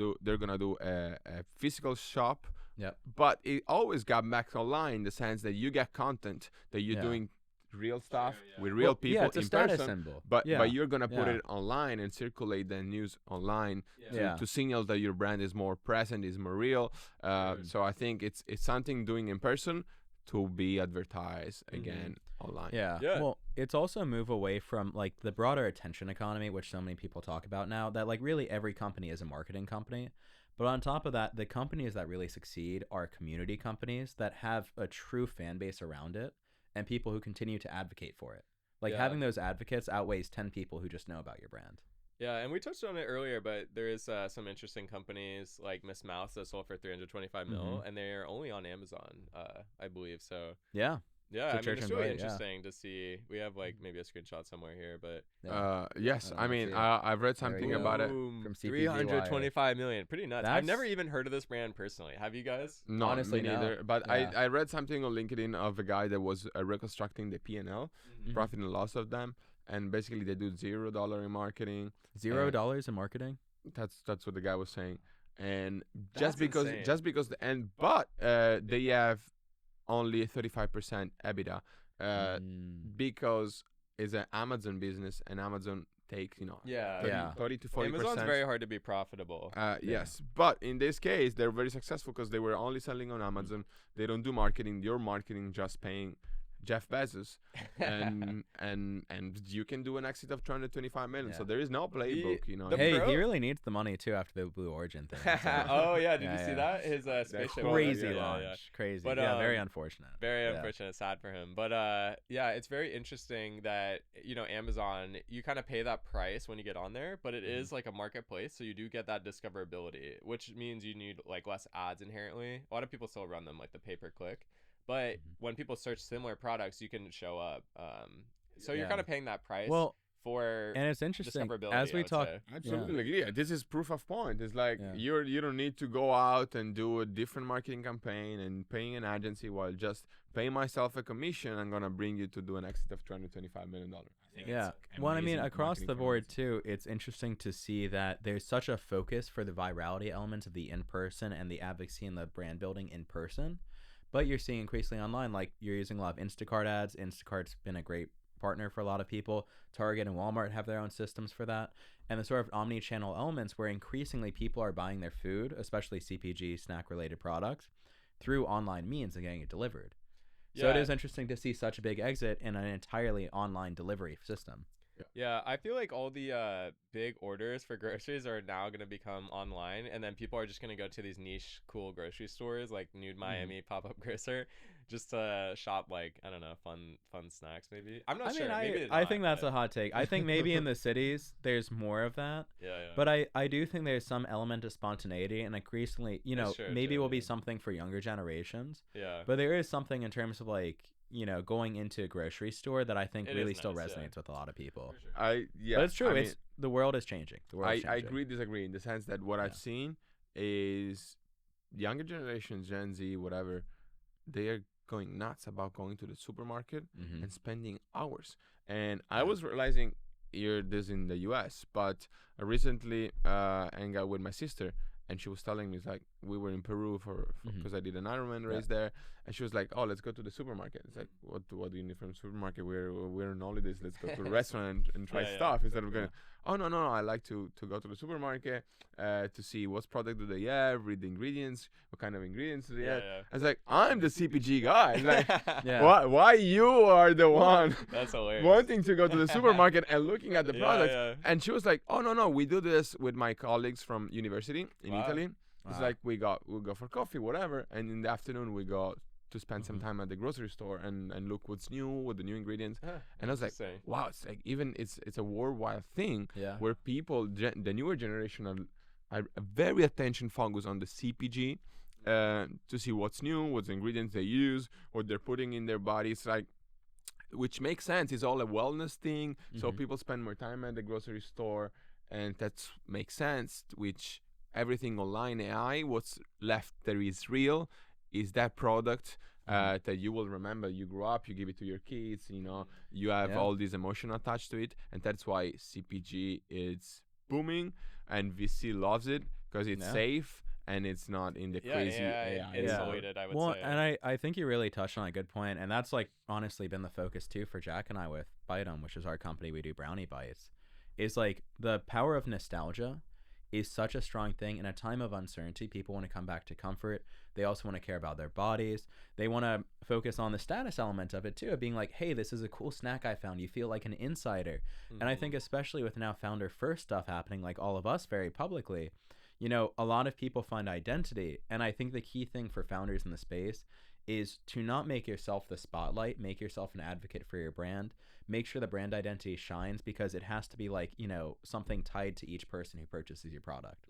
do a physical shop. Yep. But it always got back online in the sense that you get content that you're doing real stuff with real people it's a in status person, symbol. but you're gonna put Yeah. it online and circulate the news online Yeah. to signal that your brand is more present, is more real. So I think it's something doing in person to be advertised again online. Yeah. Well, it's also a move away from like the broader attention economy, which so many people talk about now, that like really every company is a marketing company. But on top of that, the companies that really succeed are community companies that have a true fan base around it and people who continue to advocate for it. Like having those advocates outweighs 10 people who just know about your brand. Yeah, and we touched on it earlier, but there is some interesting companies like Miss Mouse that sold for 325 mil, and they're only on Amazon, I believe. So yeah, yeah, I mean, Church it's Dwight, really interesting to see. We have like maybe a screenshot somewhere here, but Yes, I mean, see it. I've read something about it. From CPG 325 million, pretty nuts. I've That's- never even heard of this brand personally. Have you guys? No, Honestly, me no. neither. But Yeah. I read something on LinkedIn of a guy that was reconstructing the P&L, profit and loss of them, and basically they do $0 in marketing. $0 in marketing. That's what the guy was saying, and That's insane. but they have only 35% EBITDA because it's an Amazon business, and Amazon takes 30 Yeah. 30 to 40%. Amazon's very hard to be profitable. Yes, but in this case, they're very successful because they were only selling on Amazon. They don't do marketing. Your marketing just paying Jeff Bezos, and you can do an exit of 225 million. So there is no playbook, the Hey, pro- he really needs the money too after the Blue Origin thing. So. Oh yeah, did you Yeah, see yeah. that? His spaceship Crazy yeah, launch. yeah. Crazy. But, yeah, very unfortunate. Very Yeah. unfortunate, sad for him. But yeah, it's very interesting that Amazon, you kind of pay that price when you get on there, but it is like a marketplace, so you do get that discoverability, which means you need like less ads inherently. A lot of people still run them like the pay per click, but when people search similar products, you can show up. So you're kind of paying that price. Well, for and it's interesting discoverability, as I we would talk. say. Absolutely, like, yeah. This is proof of point. It's like Yeah. you don't need to go out and do a different marketing campaign and paying an agency while just paying myself a commission. I'm gonna bring you to do an exit of $225 million. Yeah. Well, I mean, across the board too, it's interesting to see that there's such a focus for the virality elements of the in-person and the advocacy and the brand building in person. But you're seeing increasingly online, like you're using a lot of Instacart ads. Instacart's been a great partner for a lot of people. Target and Walmart have their own systems for that. And the sort of omni-channel elements where increasingly people are buying their food, especially CPG snack-related products, through online means and getting it delivered. So it is interesting to see such a big exit in an entirely online delivery system. Yeah, I feel like all the big orders for groceries are now going to become online, and then people are just going to go to these niche cool grocery stores like Nude Miami Pop-Up Grocer just to shop, like, I don't know, fun snacks maybe. I'm not sure. Maybe I think that's a hot take. I think maybe in the cities there's more of that. Yeah. But I do think there's some element of spontaneity, and increasingly, maybe it will be something for younger generations. Yeah. But there is something in terms of like, going into a grocery store that I think It really is still nice, resonates with a lot of people. But But it's true. I It's the world is changing. The world is I changing. agree, disagree in the sense that what I've seen is younger generations, Gen Z, whatever, they are going nuts about going to the supermarket and spending hours. And I was realizing here this in the US, but I recently hang out with my sister, and she was telling me, it's like, we were in Peru for because I did an Ironman race there, and she was like, oh, let's go to the supermarket. It's like, what do you need from the supermarket? We're on holidays. Let's go to a restaurant and try stuff instead of going, oh, no, I like to go to the supermarket to see what product do they have, read the ingredients, what kind of ingredients do they have. I was like, I'm the CPG guy. Like, why you are the one That's hilarious. wanting to go to the supermarket and looking at the products? And she was like, oh, no, we do this with my colleagues from university in Italy. It's like we go for coffee, whatever, and in the afternoon we go to spend some time at the grocery store and look what's new, what the new ingredients. And I was like, wow, it's like even it's a worldwide thing where people, the newer generation are very attention focused on the CPG to see what's new, what's the ingredients they use, what they're putting in their bodies, like, which makes sense. It's all a wellness thing. So people spend more time at the grocery store, and that makes sense, which everything online, AI, what's left there is real, is that product that you will remember. You grew up, you give it to your kids, you know, you have all this emotion attached to it. And that's why CPG is booming and VC loves it, because it's safe and it's not in the crazy AI. Insulated, I would say. Well, and I think you really touched on a good point, and that's like honestly been the focus too for Jack and I with Bitem, which is our company. We do brownie bites. Is like the power of nostalgia is such a strong thing. In a time of uncertainty, people want to come back to comfort. They also want to care about their bodies. They want to focus on the status element of it too, of being like, hey, this is a cool snack I found. You feel like an insider. And I think especially with now founder first stuff happening, like all of us very publicly, you know, a lot of people find identity. And I think the key thing for founders in the space is to not make yourself the spotlight, make yourself an advocate for your brand, make sure the brand identity shines, because it has to be like, you know, something tied to each person who purchases your product.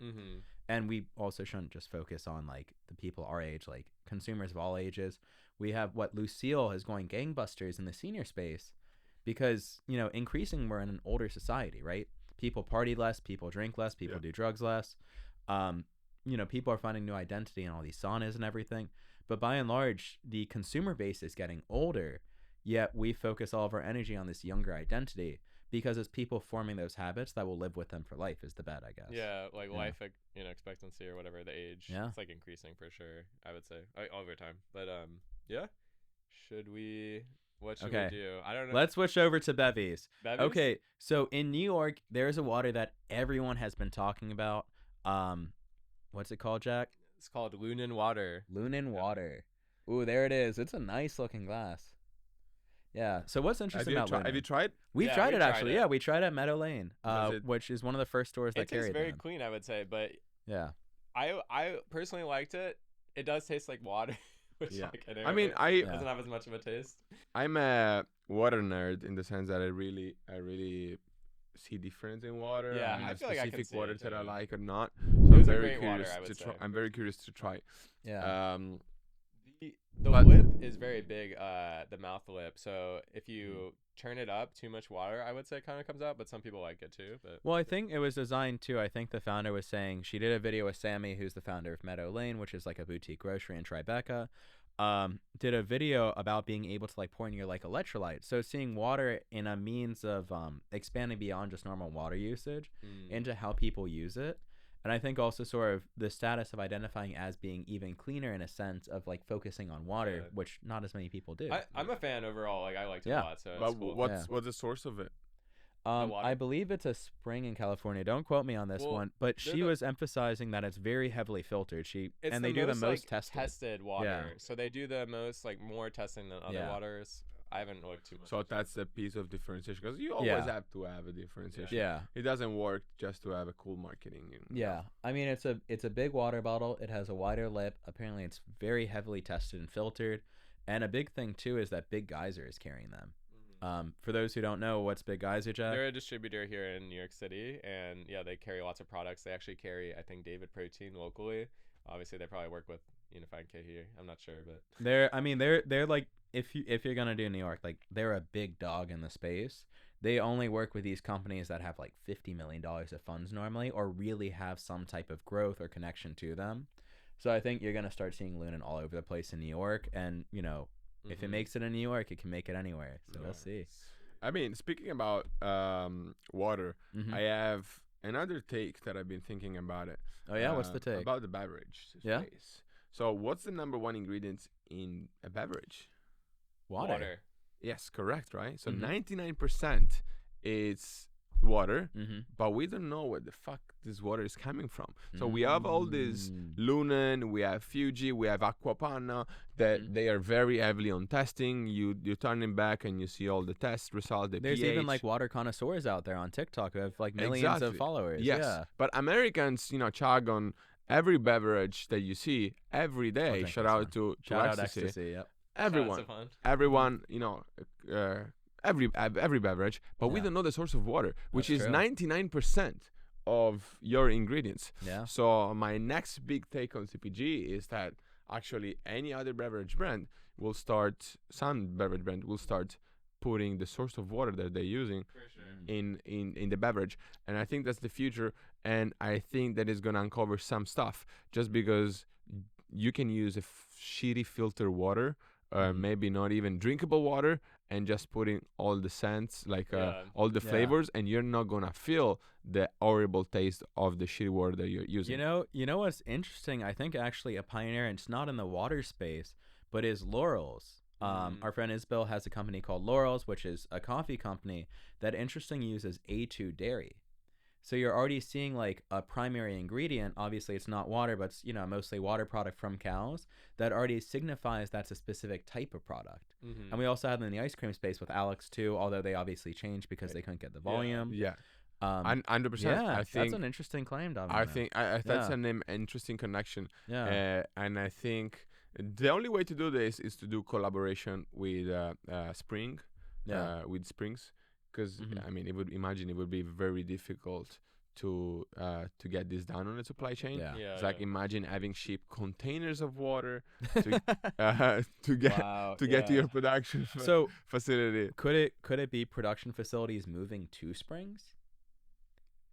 And we also shouldn't just focus on like the people our age, like consumers of all ages. We have what Lucille is going gangbusters in the senior space, because, you know, increasing we're in an older society, right? People party less, people drink less, people do drugs less. You know, people are finding new identity in all these saunas and everything. But by and large, the consumer base is getting older, yet we focus all of our energy on this younger identity, because it's people forming those habits that will live with them for life is the bet, I guess. Yeah, like life, you know, expectancy or whatever the age. Yeah. It's like increasing for sure, I would say, over time. But yeah, what should we do? I don't know. Let's switch over to bevies. Okay, so in New York, there's a water that everyone has been talking about. What's it called, Jack? It's called Loonen Water. Loonen Water. Ooh, there it is. It's a nice looking glass. Yeah. So what's interesting about Loonen? Have you tried? We've tried it actually. Yeah, we tried it at Meadow Lane, which is one of the first stores that carried it. It tastes very clean, I would say, but I personally liked it. It does taste like water, which like, I mean, doesn't have as much of a taste. I'm a water nerd in the sense that I really see difference in water. Yeah, I feel like I can specific see waters it that I too. like or not. So I'm very great curious water, I would to try. say. I'm very curious to try. Yeah. The lip is very big, the mouth lip. So if you turn it up, too much water, I would say kind of comes out, but some people like it too. But well, I think it was designed too. I think the founder was saying, she did a video with Sammy, who's the founder of Meadow Lane, which is like a boutique grocery in Tribeca. Did a video about being able to like pour in your like electrolytes. So seeing water in a means of expanding beyond just normal water usage into how people use it. And I think also sort of the status of identifying as being even cleaner in a sense of like focusing on water, which not as many people do. I'm a fan overall. Like I liked it a lot. So but cool. what's the source of it? I believe it's a spring in California. Don't quote me on this one, but she was emphasizing that it's very heavily filtered. And they do the most tested water. So they do the most like more testing than other waters. I haven't looked too much. So that's the piece of differentiation, because you always have to have a differentiation. Yeah. It doesn't work just to have a cool marketing. Yeah. I mean, it's a big water bottle. It has a wider lip. Apparently, it's very heavily tested and filtered. And a big thing too is that Big Geyser is carrying them. For those who don't know, what's Big Geyser, Jack? They're a distributor here in New York City, and they carry lots of products. They actually carry, I think, David Protein locally. Obviously, they probably work with Unified K here. I'm not sure, but they're like, if you're gonna do New York, like they're a big dog in the space. They only work with these companies that have like $50 million of funds normally, or really have some type of growth or connection to them. So I think you're gonna start seeing Loonen all over the place in New York, and if it makes it in New York, it can make it anywhere. So we'll see. I mean, speaking about water, I have another take that I've been thinking about it. Oh yeah, what's the take? About the beverage space. So what's the number one ingredient in a beverage? Water. Yes, correct, right? So 99% is water, but we don't know where the fuck this water is coming from. So we have all this Loonen, we have Fuji, we have Aquapanna, that they are very heavily on testing. You turn them back and you see all the test results. There's pH. even like water connoisseurs out there on TikTok who have like millions of followers. Yes, yeah. But Americans, chug on every beverage that you see every day. Shout out to Shout out Ecstasy. Yep. everyone, fun. everyone, every beverage, but we Yeah. don't know the source of water, which That's is true. 99% of your ingredients. Yeah. So my next big take on CPG is that actually any other beverage brand will start, some beverage brand will start putting the source of water that they're using For sure. in the beverage, and I think that's the future, and I think that is going to uncover some stuff, just because you can use a shitty filter water, maybe not even drinkable water, and just putting all the scents, like Yeah. all the Yeah. flavors, and you're not gonna feel the horrible taste of the shitty water that you're using. You know what's interesting? I think actually a pioneer, and it's not in the water space, but is Laurel's. Our friend Isabel has a company called Laurel's, which is a coffee company that interestingly uses A2 dairy. So you're already seeing like a primary ingredient. Obviously, it's not water, but it's, mostly water product from cows that already signifies that's a specific type of product. And we also have them in the ice cream space with Alex too, although they obviously changed because they couldn't get the volume. Yeah, Um, 100%. yeah, I think that's an interesting claim, Dominic. I think that's Yeah. an interesting connection. Yeah. And I think the only way to do this is to do collaboration with Spring, Yeah. with Springs, because Mhm. I mean, it would be very difficult to get this done on a supply chain. Yeah. Yeah. It's like imagine having shipped containers of water to get Wow, to get to yeah. your production So facility. could it be production facilities moving to Springs?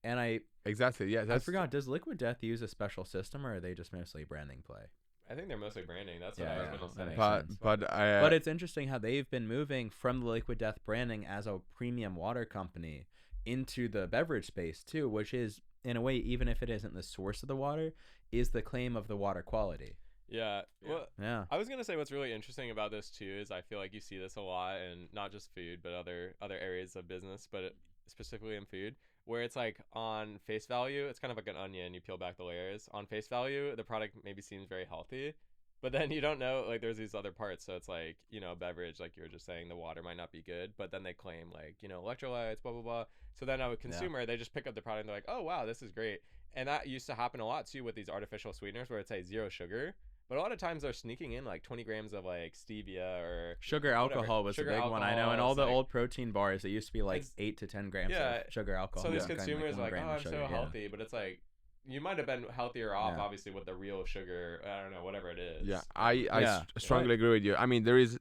And I Exactly. Yeah. That's forgot. Does Liquid Death use a special system, or are they just mostly branding play? I think they're mostly branding. That's what Yeah, I was yeah, gonna that say. makes But sense. but But it's interesting how they've been moving from the Liquid Death branding as a premium water company into the beverage space too, which is in a way, even if it isn't the source of the water, is the claim of the water quality. Yeah. Well, Yeah. I was gonna say what's really interesting about this too is I feel like you see this a lot, and not just food, but other areas of business, but specifically in food, where it's like on face value, it's kind of like an onion. You peel back the layers. On face value, the product maybe seems very healthy, but then you don't know, like, there's these other parts. So it's like, beverage, like you were just saying, the water might not be good, but then they claim like, electrolytes, blah blah blah. So then a consumer, they just pick up the product and they're like, oh wow, this is great. And that used to happen a lot too with these artificial sweeteners where it's like 0 sugar. But a lot of times they're sneaking in like 20 grams of like stevia or Sugar whatever. alcohol was Sugar a big one, I know. alcohol And all is the like- old protein bars, it used to be like It's- 8 to 10 grams Yeah. of sugar alcohol. So these kind of consumers like are like, 1 gram oh, of I'm sugar, so yeah. healthy, but it's like you might have been healthier off, Yeah. obviously, with the real sugar. I don't know, whatever it is. yeah, I Yeah. strongly agree with you. I mean, there is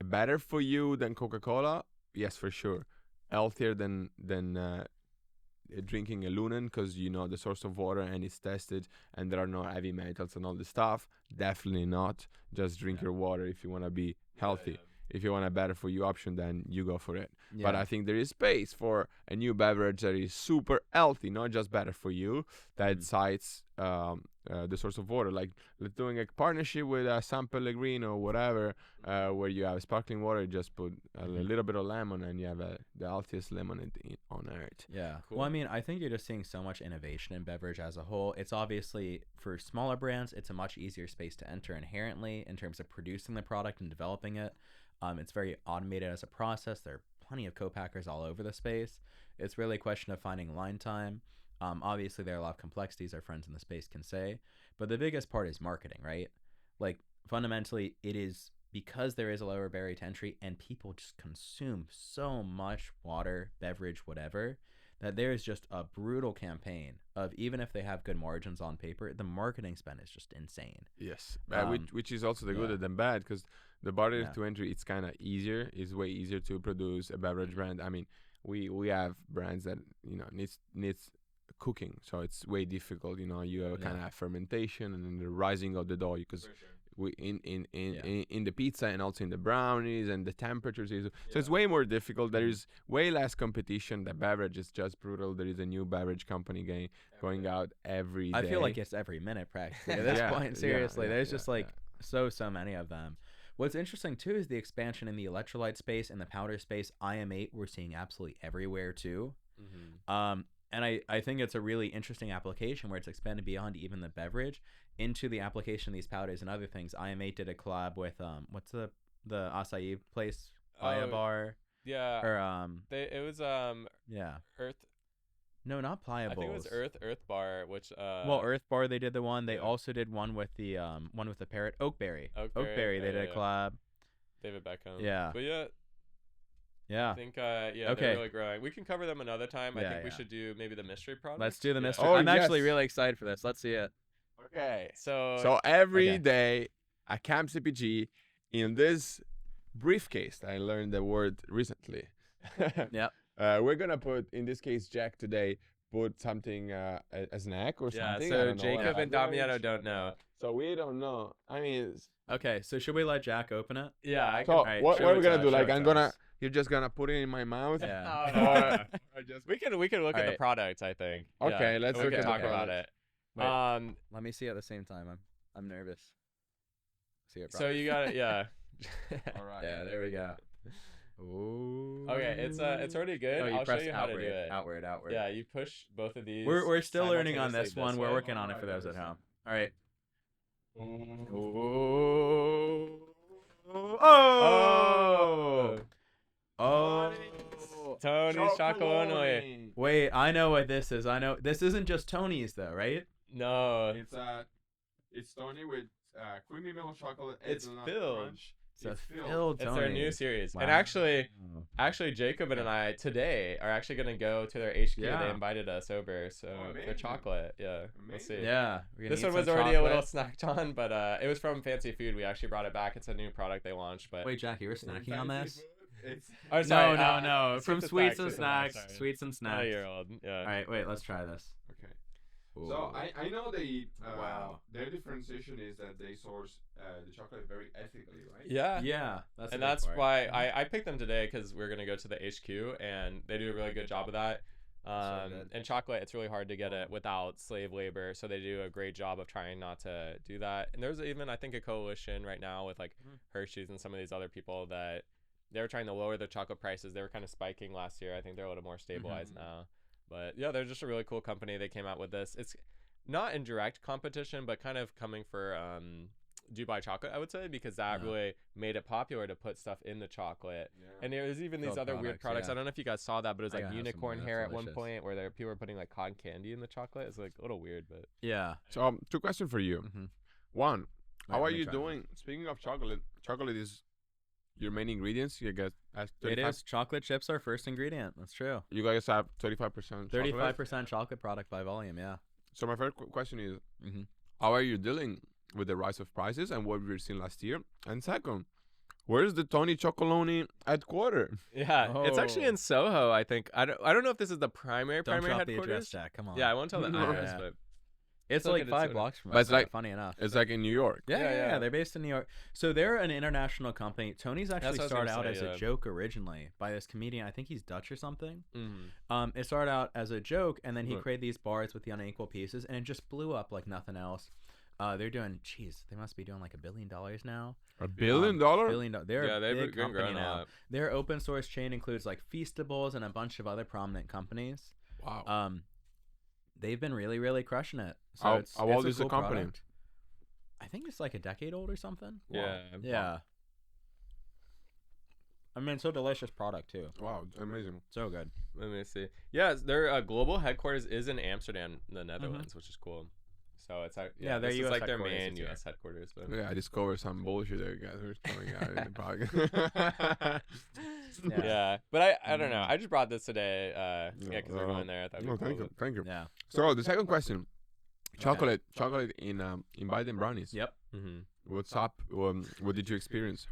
better for you than Coca-Cola, yes, for sure. Healthier than drinking a Loonen, because the source of water and it's tested and there are no heavy metals and all this stuff. Definitely not. Just drink your water if you want to be healthy. If you want a better for you option, then you go for it. Yeah. But I think there is space for a new beverage that is super healthy, not just better for you, that cites the source of water. Like doing a partnership with San Pellegrino or whatever, where you have sparkling water, just put a little bit of lemon and you have the healthiest lemon on earth. Yeah. Cool. Well, I mean, I think you're just seeing so much innovation in beverage as a whole. It's obviously, for smaller brands, it's a much easier space to enter inherently in terms of producing the product and developing it. It's very automated as a process. There are plenty of co-packers all over the space. It's really a question of finding line time. Obviously, there are a lot of complexities our friends in the space can say, but the biggest part is marketing, right? Like, fundamentally, it is because there is a lower barrier to entry and people just consume so much water, beverage, whatever, that there is just a brutal campaign of, even if they have good margins on paper, the marketing spend is just insane. Yes, Um, which is also the good yeah. and bad, because the barrier Yeah. to entry, it's kind of easier. It's way easier to produce a beverage brand. I mean, we have brands that needs cooking, so it's way difficult. You have kind of fermentation and then the rising of the dough, because For sure. we in the pizza and also in the brownies and the temperatures so it's way more difficult. There is way less competition. The beverage is just brutal. There is a new beverage company going out every day. I feel like it's every minute practically at this Yeah, point. Seriously, yeah, there's yeah, just like so many of them. What's interesting too is the expansion in the electrolyte space and the powder space. IM8 we're seeing absolutely everywhere too. And I think it's a really interesting application where it's expanded beyond even the beverage into the application of these powders and other things. IM8 did a collab with what's the acai place, Bar, Yeah. or It was yeah. Earth. No, not Pliables. I think it was Earth Bar, which Well, Earth Bar, they did the one. They yeah. also did one with the parrot, Oakberry. Oakberry, They did a collab. David Beckham. Yeah. But yeah. Yeah. I think Okay. they're really growing. We can cover them another time. I Yeah, think we yeah. should do maybe the mystery product. Let's do the mystery. Oh, I'm actually yes. really excited for this. Let's see it. Okay. So So every Okay. day at Camp CPG, in this briefcase, I learned the word recently. Yep. We're gonna put, in this case, Jack today, put something a snack or yeah, something. I so don't know. Jacob and I'm not Damiano sure. don't know. So we don't know. I mean, Okay, so should we let Jack open it? Yeah, I so can. Alright, what show are it we to gonna us, do? show Like, it I'm to gonna, us. you're just gonna put it in my mouth? Yeah. Or just, we can look at the Alright. product. I think. Okay, Yeah, let's we look can at the talk about it. product. Wait. Let me see at the same time. I'm nervous. See it. So you got it. Yeah. All right. Yeah, there we go. Ooh. Okay, it's already good. Oh, you I'll show press you how to do outward, it. outward. Yeah, you push both of these. We're still learning on this simultaneously one. We're way. working on it for those at home. All right. Oh. Oh. Tony's chocolate. Wait, I know what this is. I know this isn't just Tony's though, right? No, It's Tony with creamy milk chocolate. it's filled. It's filled. filled It's their new Tony's. series. Wow. And actually, Jacob and I today are actually gonna go to their HQ. Yeah. They invited us over, so amazing. their chocolate. Yeah, we'll see. Yeah. we're gonna This eat one was some already a little chocolate. snacked on, but it was from Fancy Food. We actually brought it back. It's a new product they launched. But Wait, Jack, you were snacking on this? oh, sorry, No. From Sweets and Snacks. Sorry. Sweets and Snacks. 20-year-old. Yeah. All right, wait. Let's try this. Okay. Ooh. So I know they Wow. their differentiation is that they source the chocolate very ethically, right? Yeah. Yeah, that's a And big that's part. why I picked them today because we're gonna go to the HQ and they do a really good job of that. good. And chocolate, it's really hard to get it without slave labor, so they do a great job of trying not to do that. And there's even I think a coalition right now with like Hershey's and some of these other people that they're trying to lower the chocolate prices. They were kind of spiking last year. I think they're a little more stabilized now. But yeah, they're just a really cool company. They came out with this. It's not in direct competition, but kind of coming for Dubai chocolate, I would say, because that really made it popular to put stuff in the chocolate. Yeah. And there was even these Filled other weird products, products. yeah. I don't know if you guys saw that, but it was I like gotta have some unicorn more. hair That's at one delicious. point where people were putting like cotton candy in the chocolate. It's like a little weird, but Yeah. So two questions for you. Mhm. One, Wait, how let are me you try doing? Speaking of chocolate, chocolate is your main ingredients. You get It is. Chocolate chips are first ingredient. That's true. You guys have 35%. 35% chocolate product by volume. Yeah. So my first question is, Mhm. how are you dealing with the rise of prices and what we've seen last year? And second, where's the Tony Chocolonely headquarters? yeah, it's actually Oh. in Soho. I think I don't know if this is the primary Don't drop the headquarters. address, Jack. Come on. Yeah, I won't tell the No. address, Yeah. but It's Look like at it, 5 so- blocks from But us. it's like- funny enough. It's like in New York. Yeah, Yeah. They're based in New York. So they're an international company. Tony's what I actually was started gonna out say, as yeah. a joke originally by this comedian. I think he's Dutch or something. mhm. It started out as a joke, and then he Right. created these bars with the unequal pieces, and it just blew up like nothing else. They're doing, they must be doing like $1 billion now. $1 billion? They're Yeah, a they've big been company growing a now. lot. Their open source chain includes like Feastables and a bunch of other prominent companies. Wow. They've been really, really crushing it. So How it's old a is the cool company? product. I think it's like a decade old or something. Yeah. Yeah. I mean, it's a delicious product too. Wow, amazing. So good. Let me see. Yeah, their global headquarters is in Amsterdam, the Netherlands, which is cool. So it's Yeah, their this is US like their headquarters main is here. US headquarters. But Yeah, I discovered some bullshit there, guys. We're coming out in the podcast. yeah, but I don't know. I just brought this today. Yeah, because we're No, going there. I thought it'd No, be thank cool. you, thank you. Yeah. So the second question, chocolate in Biden brownies. Yep. Mm-hmm. What's up? What did you experience?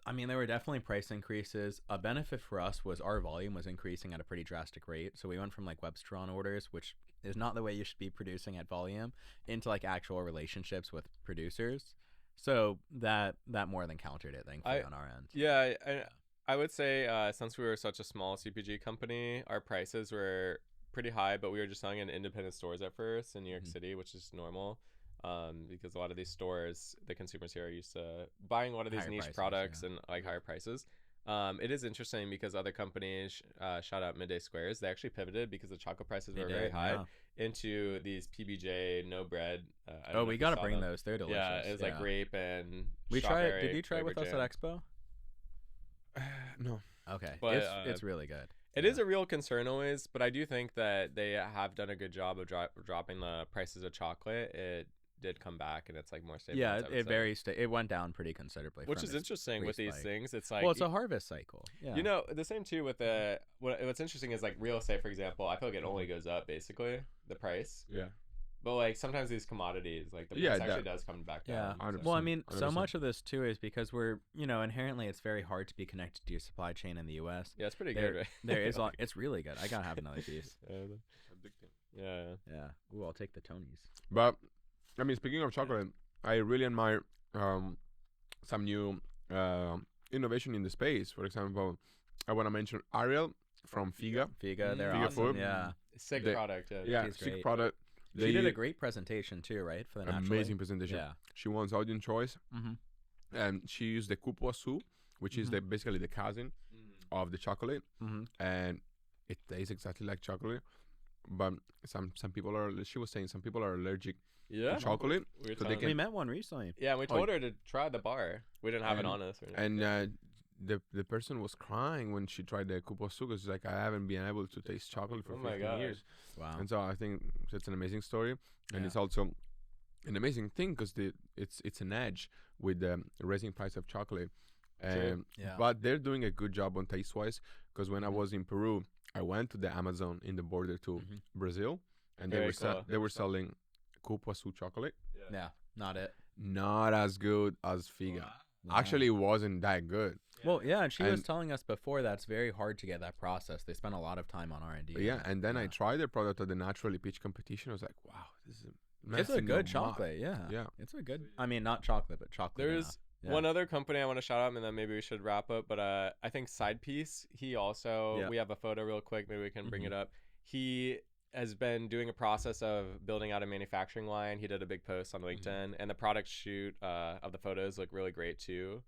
I mean, there were definitely price increases. A benefit for us was our volume was increasing at a pretty drastic rate. So we went from like Webstron orders, which is not the way you should be producing at volume, into like actual relationships with producers. So that more than countered it, thankfully, on our end. Yeah, I would say since we were such a small CPG company, our prices were pretty high, but we were just selling in independent stores at first in New York City, which is normal. Because a lot of these stores, the consumers here are used to buying a lot of these Higher niche prices, products yeah. and like higher prices. It is interesting because other companies, shout out Midday Squares, they actually pivoted because the chocolate prices were very high into these PBJ no bread. I don't know We if you gotta saw bring them. those. They're delicious. Yeah, it was like grape and We tried. strawberry Did you try it with flavored us jam. at Expo? No. Okay, But, it's really good. It is a real concern always, but I do think that they have done a good job of dropping the prices of chocolate. It did come back, and it's like more stable. Yeah, it went down pretty considerably. Which from is its interesting with these spike. things. It's like, Well, it's a harvest cycle. Yeah. you know, the same too with what's interesting is like real estate, for example. I feel like it only goes up basically the price. Yeah. But like sometimes these commodities, like the price actually does come back down. Yeah. So. Well, I mean, so 100%. much of this too is because we're, inherently it's very hard to be connected to your supply chain in the U.S. Yeah, it's pretty good, right? There is, it's really good. I gotta have another piece. Yeah. Yeah. Ooh, I'll take the Tonys. But I mean, speaking of chocolate, I really admire some new innovation in the space. For example, I want to mention Ariel from Figa. Figa, they're Figa awesome. Food. Yeah. Sick They- product. Yeah, She's sick great. product. She did a great presentation too, right? For the Naturally? amazing presentation. Yeah. She won Audience Choice, Mhm. and she used the cupuaçu, which is basically the cousin of the chocolate, Mhm. and it tastes exactly like chocolate. But some people are. She was saying some people are allergic Yeah. to chocolate, We were so they telling- can. We met one recently. Yeah, we told her to try the bar. We didn't have it on us. Or anything. And the person was crying when she tried the cupuaçu because she's like, I haven't been able to taste chocolate for Oh my 15 God. years. Wow. And so I think it's an amazing story, and Yeah. it's also an amazing thing because it's an edge with the rising price of chocolate. Yeah. But they're doing a good job on taste wise because when I Mhm. was in Peru, I went to the Amazon in the border to Mhm. Brazil, and Very they cool. were selling cupuaçu chocolate. Yeah. Not it. Not as good as Figa. Wow. Actually, it wasn't that good. Well, yeah, and she was And- telling us before that it's very hard to get that process. They spend a lot of time on R&D. Yeah, and then I Yeah. tried their product at the Naturally Peach competition. I was like, wow, this is It's a good chocolate. Yeah. Yeah. It's a good. I mean, not chocolate, but chocolate. There's Yeah. one other company I want to shout out, and then maybe we should wrap up. But I think Side Piece, he also, Yeah. we have a photo real quick. Maybe we can bring Mhm. it up. He has been doing a process of building out a manufacturing line. He did a big post on LinkedIn, and the product shoot of the photos look really great too.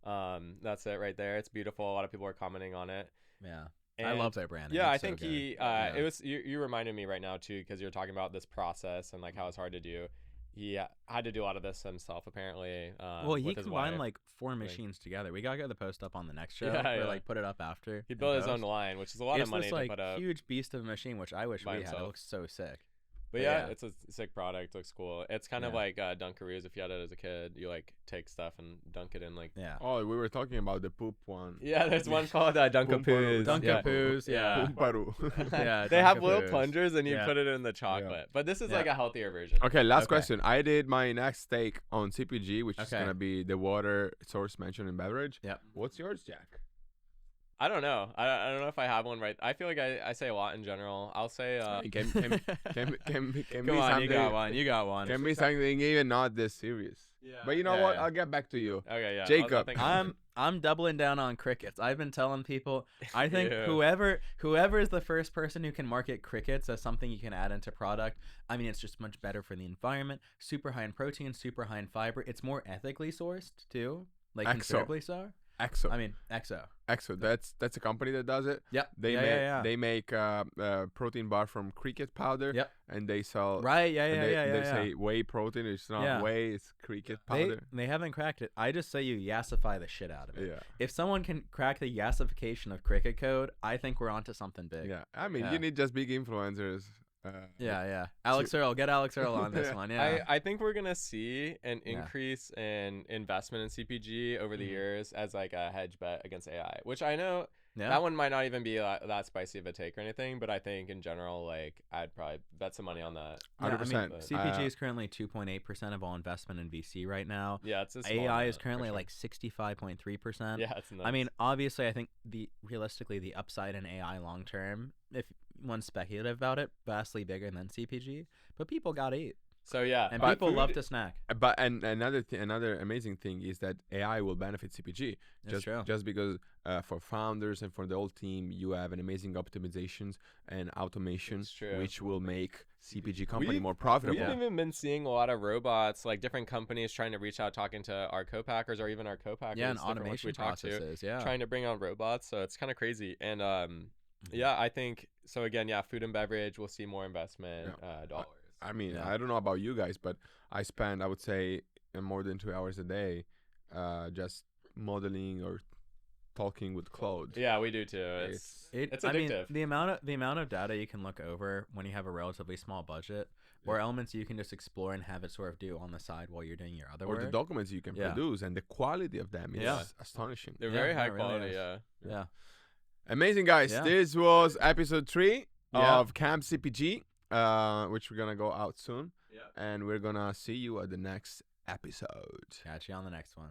That's it right there. It's beautiful. A lot of people are commenting on it. Yeah. And I love their branding. Yeah, I It's so think good. he. Yeah. It was you reminded me right now too because you're talking about this process and like how it's hard to do. He had to do a lot of this himself apparently. Well, he with his combined wife. like 4 machines together. We gotta get the post up on the next show, Yeah, or yeah. like put it up after. He in built his own post. line, which is a lot It's of money this to like put up. huge beast of a machine, which I wish we by had. It himself. looks so sick. But Yeah. yeah, it's a sick product. Looks cool. It's kind of Yeah. like Dunkaroos. If you had it as a kid, you like take stuff and dunk it in like. Yeah. Oh, we were talking about the poop one. Yeah, there's one called Dunkaroos. Dunkapoos. Dunkapoos, yeah. Poomparu. Yeah, They have Dunkapoos. little plungers and you Yeah. put it in the chocolate. But this is Yeah. like a healthier version. Okay, last Okay. question. I did my next take on CPG, which is Okay. gonna be the water source mentioned in beverage. Yep. What's yours, Jack? I don't know. I don't know if I have one right. I feel like I say a lot in general. I'll say. Can be Come something. on, you got one. You got one. Can be something even not this serious. Yeah. But you know Yeah, what? yeah. I'll get back to you. Okay, yeah. Jacob. I'm doubling down on crickets. I've been telling people. I think Yeah. whoever is the first person who can market crickets as something you can add into product. I mean, it's just much better for the environment. Super high in protein, super high in fiber. It's more ethically sourced too, like Exo. considerably so. Exo. I mean, Exo. Exo. That's a company that does it. Yep. They yeah, make yeah. they make protein bar from cricket powder. Yep. And they sell. Right. Yeah. and Yeah. they yeah. say whey protein. It's not Yeah. whey. It's cricket They powder. they haven't cracked it. I just say you yassify the shit out of it. Yeah. If someone can crack the yassification of cricket code, I think we're onto something big. Yeah. I mean, Yeah. you need just big influencers. Yeah. Alex Earl, get Alex Earl on this Yeah. one. Yeah. I think we're gonna see an Yeah. increase in investment in CPG over the Mhm. years as like a hedge bet against AI, which I know yeah. that one might not even be that spicy of a take or anything, but I think in general, like I'd probably bet some money on that. Yeah, I mean, 100%. CPG is currently 2.8% of all investment in VC right now. Yeah, it's a small AI amount, is for currently sure. like 65.3%. Yeah, it's nuts. I mean, obviously, I think realistically the upside in AI long term, if one's speculative about it, vastly bigger than CPG. But people got to eat, so yeah, and but people food- love to snack. But another amazing thing is that AI will benefit CPG That's true. just because for founders and for the whole team you have an amazing optimizations and automation It's true. which will make CPG company We've- more profitable. We've even been seeing a lot of robots, like different companies trying to reach out, talking to our co-packers or even our co-packers. Yeah, and different ones automation we talk to, processes. Yeah. trying to bring on robots. So it's kind of crazy. And yeah, I think so. Again, yeah, food and beverage, we'll see more investment dollars. I mean, Yeah. I don't know about you guys, but I spend, I would say, more than 2 hours a day just modeling or talking with Claude. Yeah, we do too. It's I mean, addictive. the amount of data you can look over when you have a relatively small budget, or elements you can just explore and have it sort of do on the side while you're doing your other Or work. the documents you can produce, and the quality of them is astonishing. They're very high it really quality. is. Yeah. Amazing, guys. Yeah. This was episode 3 Yeah. of Camp CPG, which we're gonna go out soon. Yeah. And we're gonna see you at the next episode. Catch you on the next one.